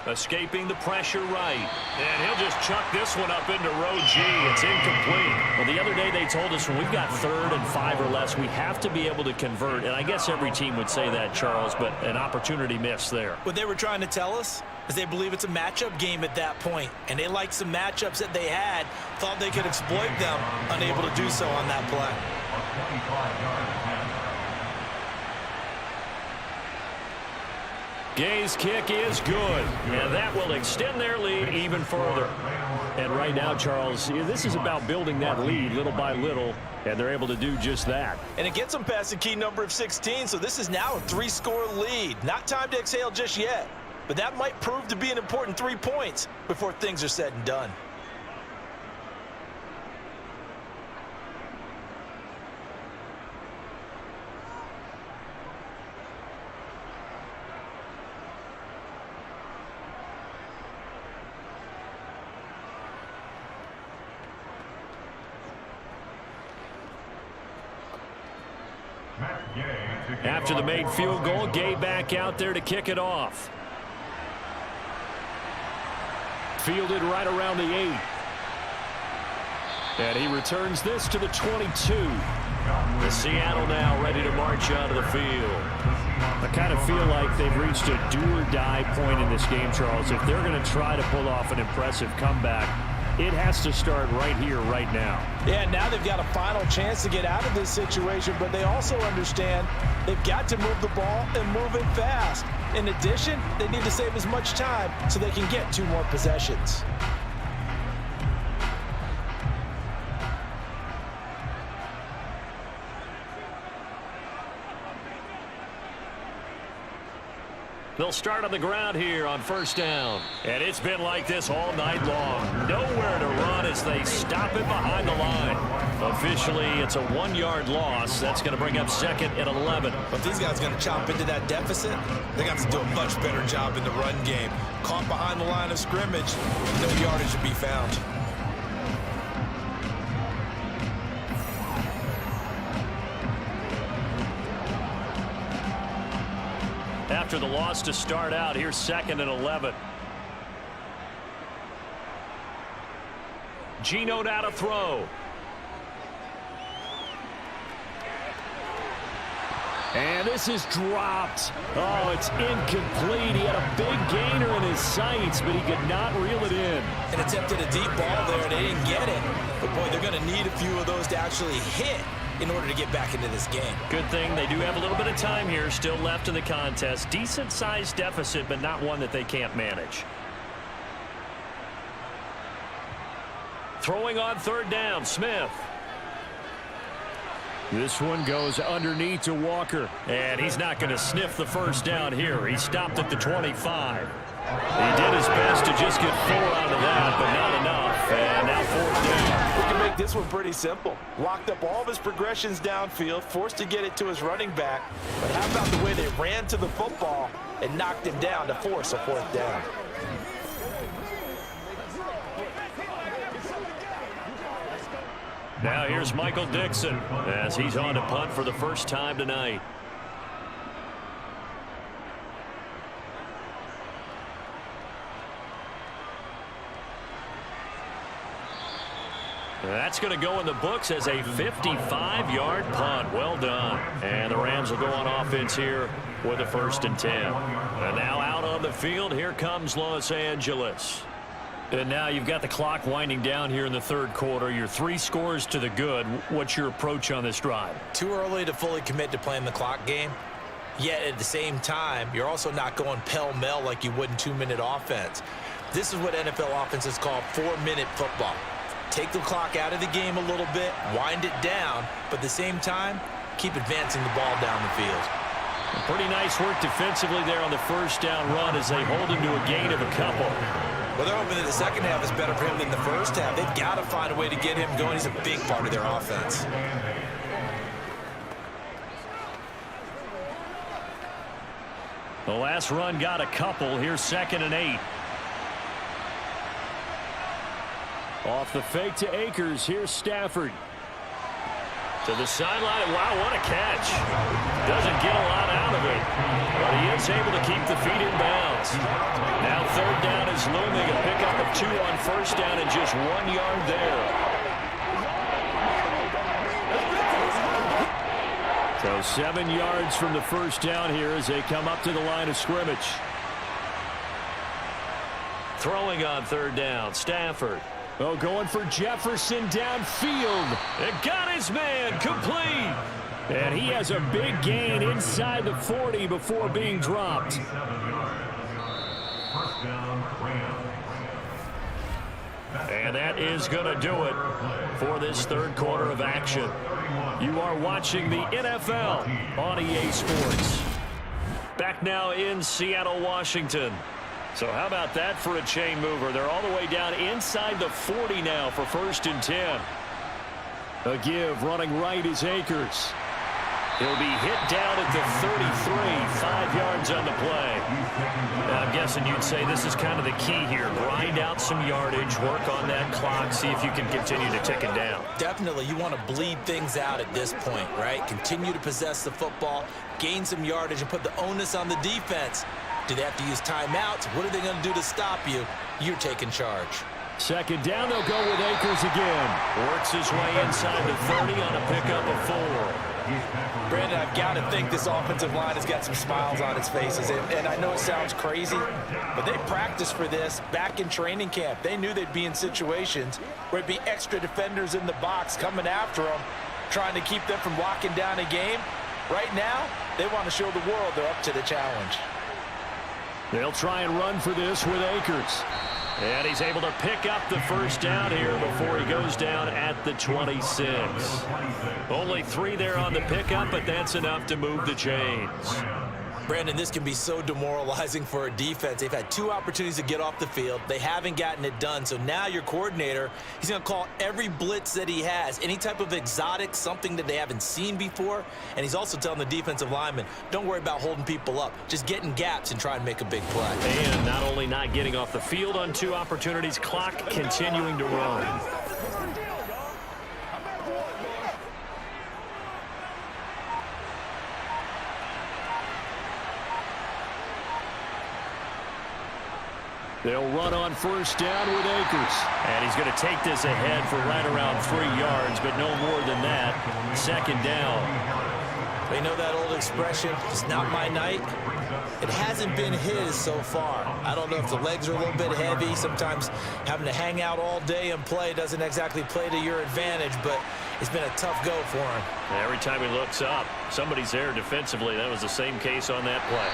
Escaping the pressure right. And he'll just chuck this one up into row G. It's incomplete. Well, the other day they told us when we've got 3rd and 5 or less, we have to be able to convert. And I guess every team would say that, Charles, but an opportunity missed there. What they were trying to tell us is they believe it's a matchup game at that point. And they liked some matchups that they had, thought they could exploit them, unable to do so on that play. Gay's kick is good, and that will extend their lead even further. And right now, Charles, this is about building that lead little by little, and they're able to do just that. And it gets them past the key number of 16, so this is now a 3-score lead. Not time to exhale just yet, but that might prove to be an important 3 points before things are said and done. After the made field goal, Gay back out there to kick it off. Fielded right around the 8. And he returns this to the 22. The Seattle now ready to march out of the field. I kind of feel like they've reached a do-or-die point in this game, Charles. If they're going to try to pull off an impressive comeback, it has to start right here, right now. Yeah, now they've got a final chance to get out of this situation, but they also understand they've got to move the ball and move it fast. In addition, they need to save as much time so they can get 2 more possessions. They'll start on the ground here on first down. And it's been like this all night long. Nowhere to run as they stop it behind the line. Officially, it's a 1-yard loss. That's going to bring up 2nd and 11. But these guys are going to chop into that deficit. They got to do a much better job in the run game. Caught behind the line of scrimmage, no yardage to be found. After the loss to start out, here's 2nd and 11. Geno now to throw. And this is dropped. Oh, it's incomplete. He had a big gainer in his sights, but he could not reel it in. And attempted a deep ball there, and they didn't get it. But, boy, they're going to need a few of those to actually hit in order to get back into this game. Good thing they do have a little bit of time here still left in the contest. Decent-sized deficit, but not one that they can't manage. Throwing on 3rd down, Smith. This one goes underneath to Walker. And he's not going to sniff the first down here. He stopped at the 25. He did his best to just get 4 out of that, but not enough. And now 4th down. We can make this one pretty simple. Locked up all of his progressions downfield, forced to get it to his running back. But how about the way they ran to the football and knocked him down to force a 4th down? Now here's Michael Dixon as he's on to punt for the first time tonight. That's going to go in the books as a 55-yard punt. Well done. And the Rams will go on offense here with a 1st and 10. And now out on the field, here comes Los Angeles. And now you've got the clock winding down here in the 3rd quarter. Your 3 scores to the good. What's your approach on this drive? Too early to fully commit to playing the clock game. Yet at the same time, you're also not going pell-mell like you would in 2-minute offense. This is what NFL offenses call 4-minute football. Take the clock out of the game a little bit, wind it down, but at the same time, keep advancing the ball down the field. Pretty nice work defensively there on the first down run as they hold him to a gain of a couple. Well, they're hoping that the second half is better for him than the first half. They've got to find a way to get him going. He's a big part of their offense. The last run got a couple. Here's 2nd and 8. Off the fake to Akers. Here's Stafford. To the sideline. Wow, what a catch. Doesn't get a lot out of it, but he is able to keep the feet in bounds. Now 3rd down is looming. A pickup of 2 on first down and just 1 yard there. So 7 yards from the first down here as they come up to the line of scrimmage. Throwing on 3rd down, Stafford. Oh, going for Jefferson downfield. It got his man complete. And he has a big gain inside the 40 before being dropped. And that is going to do it for this 3rd quarter of action. You are watching the NFL on EA Sports. Back now in Seattle, Washington. So how about that for a chain mover? They're all the way down inside the 40 now for 1st and 10. A give running right is Akers. He'll be hit down at the 33, 5 yards on the play. Now, I'm guessing you'd say this is kind of the key here. Grind out some yardage, work on that clock, see if you can continue to tick it down. Definitely, you want to bleed things out at this point, right? Continue to possess the football, gain some yardage, and put the onus on the defense. Do they have to use timeouts? What are they going to do to stop you? You're taking charge. Second down, they'll go with Akers again. Works his way inside the 30 on a pickup of 4. Brandon, I've got to think this offensive line has got some smiles on its faces. And I know it sounds crazy, but they practiced for this back in training camp. They knew they'd be in situations where it'd be extra defenders in the box coming after them, trying to keep them from locking down a game. Right now, they want to show the world they're up to the challenge. They'll try and run for this with Akers. And he's able to pick up the first down here before he goes down at the 26. Only 3 there on the pickup, but that's enough to move the chains. Brandon, this can be so demoralizing for a defense. They've had 2 opportunities to get off the field. They haven't gotten it done. So now your coordinator, he's going to call every blitz that he has, any type of exotic, something that they haven't seen before. And he's also telling the defensive lineman, don't worry about holding people up. Just get in gaps and try and make a big play. And not only not getting off the field on 2 opportunities, clock continuing to run. They'll run on first down with Akers. And he's going to take this ahead for right around 3 yards, but no more than that. Second down. They know that old expression, it's not my night. It hasn't been his so far. I don't know if the legs are a little bit heavy. Sometimes having to hang out all day and play doesn't exactly play to your advantage, but it's been a tough go for him. Every time he looks up, somebody's there defensively. That was the same case on that play.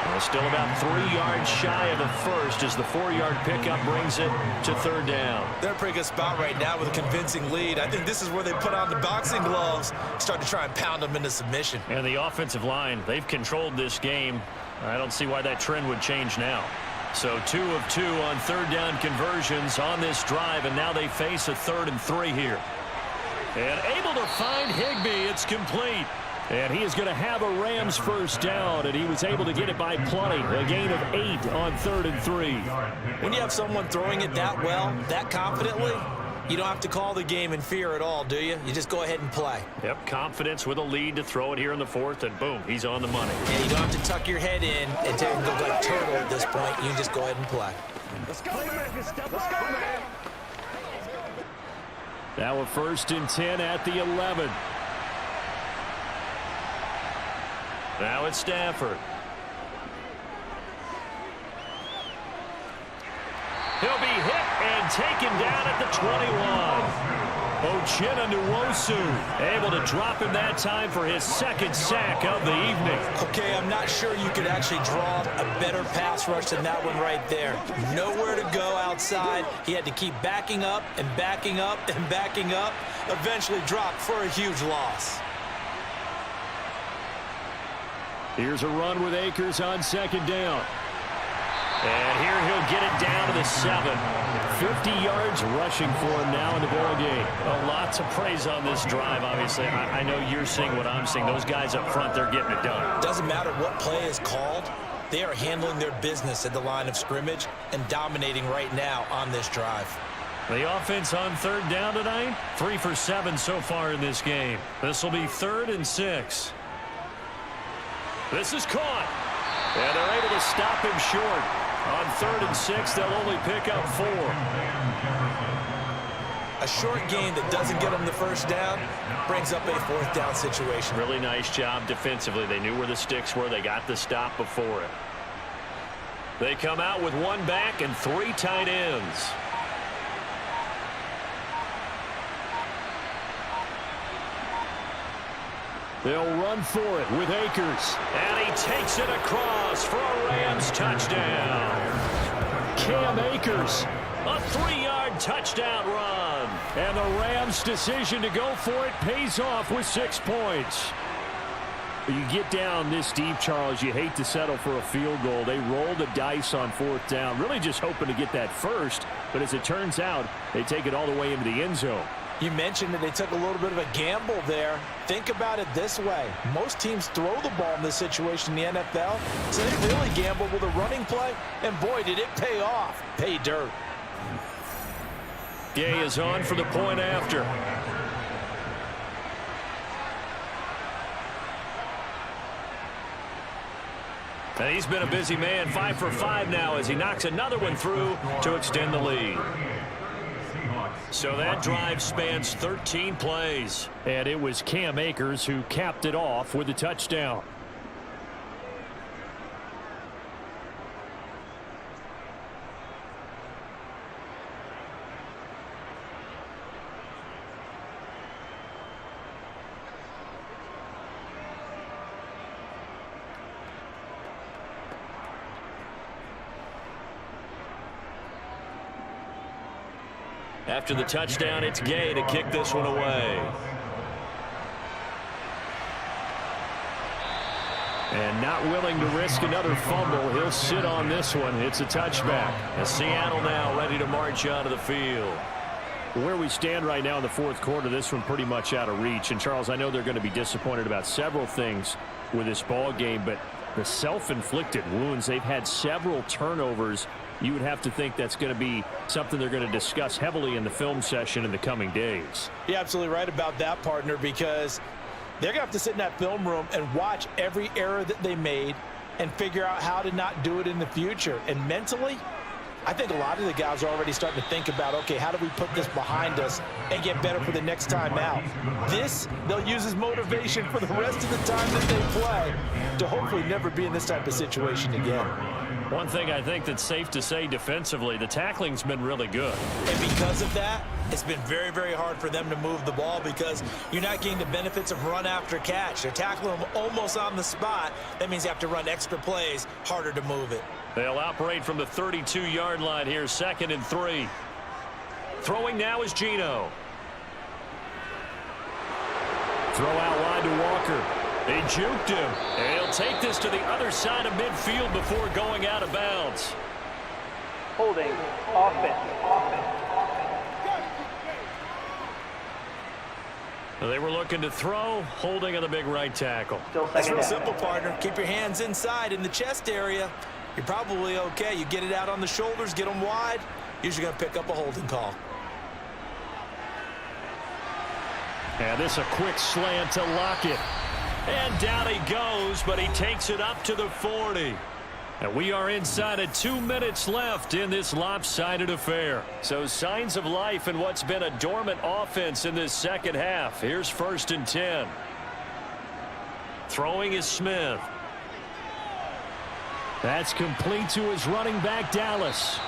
Well, still about 3 yards shy of the first as the 4-yard pickup brings it to third down. They're in a pretty good spot right now with a convincing lead. I think this is where they put on the boxing gloves, start to try and pound them into submission. And the offensive line, they've controlled this game. I don't see why that trend would change now. So 2 of 2 on third down conversions on this drive, and now they face a 3rd and 3 here. And able to find Higbee. It's complete. And he is going to have a Rams first down, and he was able to get it by plenty. A gain of 8 on 3rd and 3. When you have someone throwing it that well, that confidently, you don't have to call the game in fear at all, do you? You just go ahead and play. Yep, confidence with a lead to throw it here in the 4th, and boom, he's on the money. Yeah, you don't have to tuck your head in and take and go like turtle at this point. You can just go ahead and play. Let's go, man. Let's go, man. Now a 1st and 10 at the 11. Now it's Stafford. He'll be hit and taken down at the 21. Uchenna Nwosu able to drop him that time for his 2nd sack of the evening. Okay, I'm not sure you could actually draw a better pass rush than that one right there. Nowhere to go outside. He had to keep backing up and backing up and backing up. Eventually dropped for a huge loss. Here's a run with Akers on 2nd down. And here he'll get it down to the 7. 50 yards rushing for him now in the ball game. Well, lots of praise on this drive, obviously. I know you're seeing what I'm seeing. Those guys up front, they're getting it done. Doesn't matter what play is called. They are handling their business at the line of scrimmage and dominating right now on this drive. The offense on 3rd down tonight, 3 for 7 so far in this game. This will be 3rd and 6. This is caught. And they're able to stop him short. On 3rd and 6, they'll only pick up 4. A short gain that doesn't get them the first down brings up a 4th down situation. Really nice job defensively. They knew where the sticks were. They got the stop before it. They come out with 1 back and 3 tight ends. They'll run for it with Akers. And he takes it across for a Rams touchdown. Cam Akers, a 3-yard touchdown run. And the Rams' decision to go for it pays off with 6 points. You get down this deep, Charles, you hate to settle for a field goal. They roll the dice on 4th down, really just hoping to get that first. But as it turns out, they take it all the way into the end zone. You mentioned that they took a little bit of a gamble there. Think about it this way. Most teams throw the ball in this situation in the NFL, so they really gamble with a running play, and boy, did it pay off. Pay dirt. Gay is on for the point after. And he's been a busy man, 5 for 5 now as he knocks another one through to extend the lead. So that drive spans 13 plays. And it was Cam Akers who capped it off with a touchdown. After the touchdown, it's Gay to kick this one away. And not willing to risk another fumble. He'll sit on this one. It's a touchback. And Seattle now ready to march out of the field. Where we stand right now in the fourth quarter, this one pretty much out of reach. And, Charles, I know they're going to be disappointed about several things with this ball game, but the self-inflicted wounds, they've had several turnovers. You would have to think that's going to be something they're going to discuss heavily in the film session in the coming days. You're absolutely right about that, partner, because they're going to have to sit in that film room and watch every error that they made and figure out how to not do it in the future. And mentally, I think a lot of the guys are already starting to think about, okay, how do we put this behind us and get better for the next time out? This, they'll use as motivation for the rest of the time that they play to hopefully never be in this type of situation again. One thing I think that's safe to say defensively, the tackling's been really good. And because of that, it's been very, very hard for them to move the ball because you're not getting the benefits of run after catch. They're tackling them almost on the spot. That means you have to run extra plays, harder to move it. They'll operate from the 32-yard line here, 2nd and 3. Throwing now is Gino. Throw out wide to Walker. They juked him. And he'll take this to the other side of midfield before going out of bounds. Holding. Offense. They were looking to throw, holding on the big right tackle. That's real simple, partner. Keep your hands inside in the chest area. You're probably okay. You get it out on the shoulders, get them wide. Usually going to pick up a holding call. And this a quick slant to Lockett. And down he goes, but he takes it up to the 40. And we are inside of 2 minutes left in this lopsided affair. So signs of life in what's been a dormant offense in this second half. Here's 1st and 10. Throwing is Smith. That's complete to his running back, Dallas.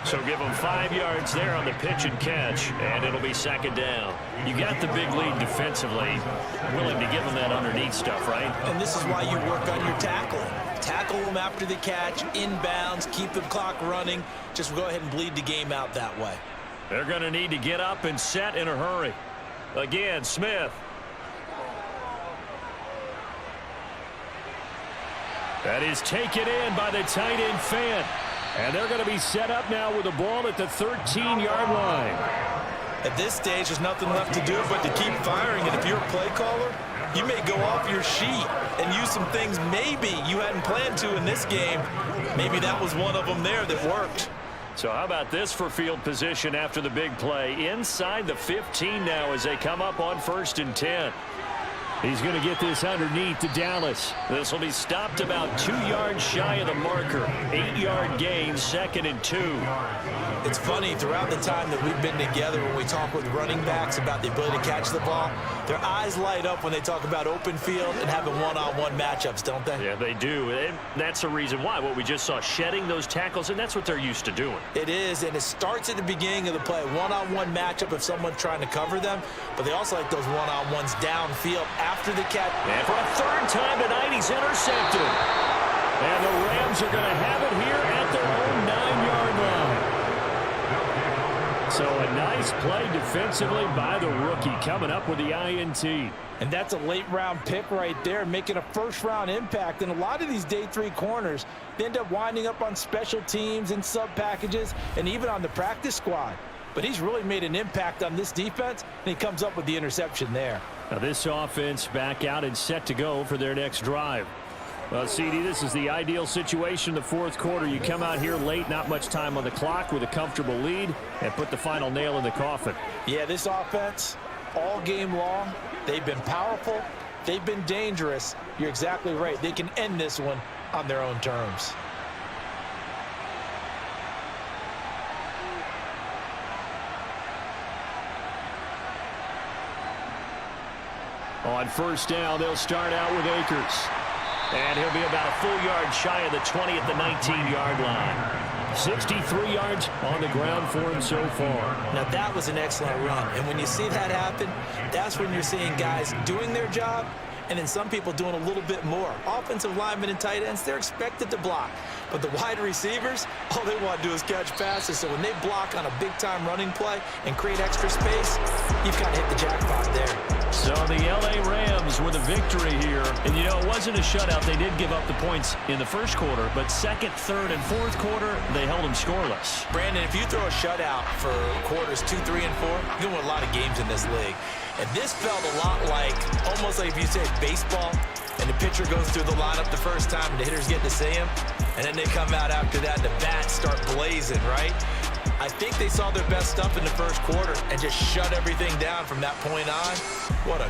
So give him 5 yards there on the pitch and catch, and it'll be 2nd down. You got the big lead defensively. Willing to give him that underneath stuff, right? And this is why you work on your tackling. Tackle them after the catch, inbounds, keep the clock running. Just go ahead and bleed the game out that way. They're going to need to get up and set in a hurry. Again, Smith. That is taken in by the tight end Fant. And they're going to be set up now with the ball at the 13-yard line. At this stage, there's nothing left to do but to keep firing. And if you're a play caller, you may go off your sheet and use some things maybe you hadn't planned to in this game. Maybe that was one of them there that worked. So how about this for field position after the big play? Inside the 15 now as they come up on 1st and 10. He's going to get this underneath to Dallas. This will be stopped about 2 yards shy of the marker. 8-yard gain, 2nd and 2. It's funny, throughout the time that we've been together, when we talk with running backs about the ability to catch the ball, their eyes light up when they talk about open field and having one-on-one matchups, don't they? Yeah, they do. And that's the reason why. What we just saw, shedding those tackles, and that's what they're used to doing. It is, and it starts at the beginning of the play. One-on-one matchup if someone's trying to cover them, but they also like those one-on-ones downfield after the catch. And for a 3rd time tonight, he's intercepted. And the Rams are going to have it here at their own 9-yard line. So a nice play defensively by the rookie, coming up with the INT. And that's a late-round pick right there, making a first-round impact. And a lot of these day 3 corners, they end up winding up on special teams and sub-packages and even on the practice squad. but he's really made an impact on this defense, and he comes up with the interception there. Now this offense back out and set to go for their next drive. Well, CD, this is the ideal situation in the fourth quarter. You come out here late, not much time on the clock with a comfortable lead, and put the final nail in the coffin. Yeah, this offense, all game long, they've been powerful, they've been dangerous. You're exactly right. They can end this one on their own terms. On first down, they'll start out with Akers. And he'll be about a full yard shy of the 20 at the 19-yard line. 63 yards on the ground for him so far. Now, that was an excellent run. And when you see that happen, that's when you're seeing guys doing their job and then some people doing a little bit more. Offensive linemen and tight ends, they're expected to block. But the wide receivers, all they want to do is catch passes. So when they block on a big-time running play and create extra space, you've got to hit the jackpot there. So the LA Rams with a victory here. And, you know, it wasn't a shutout. They did give up the points in the first quarter. But second, third, and fourth quarter, they held them scoreless. Brandon, if you throw a shutout for quarters 2, 3, and 4, you're going to win a lot of games in this league. And this felt a lot like, almost like if you say baseball, and the pitcher goes through the lineup the first time, and the hitters get to see him, and then they come out after that, and the bats start blazing, right? I think they saw their best stuff in the first quarter and just shut everything down from that point on. What a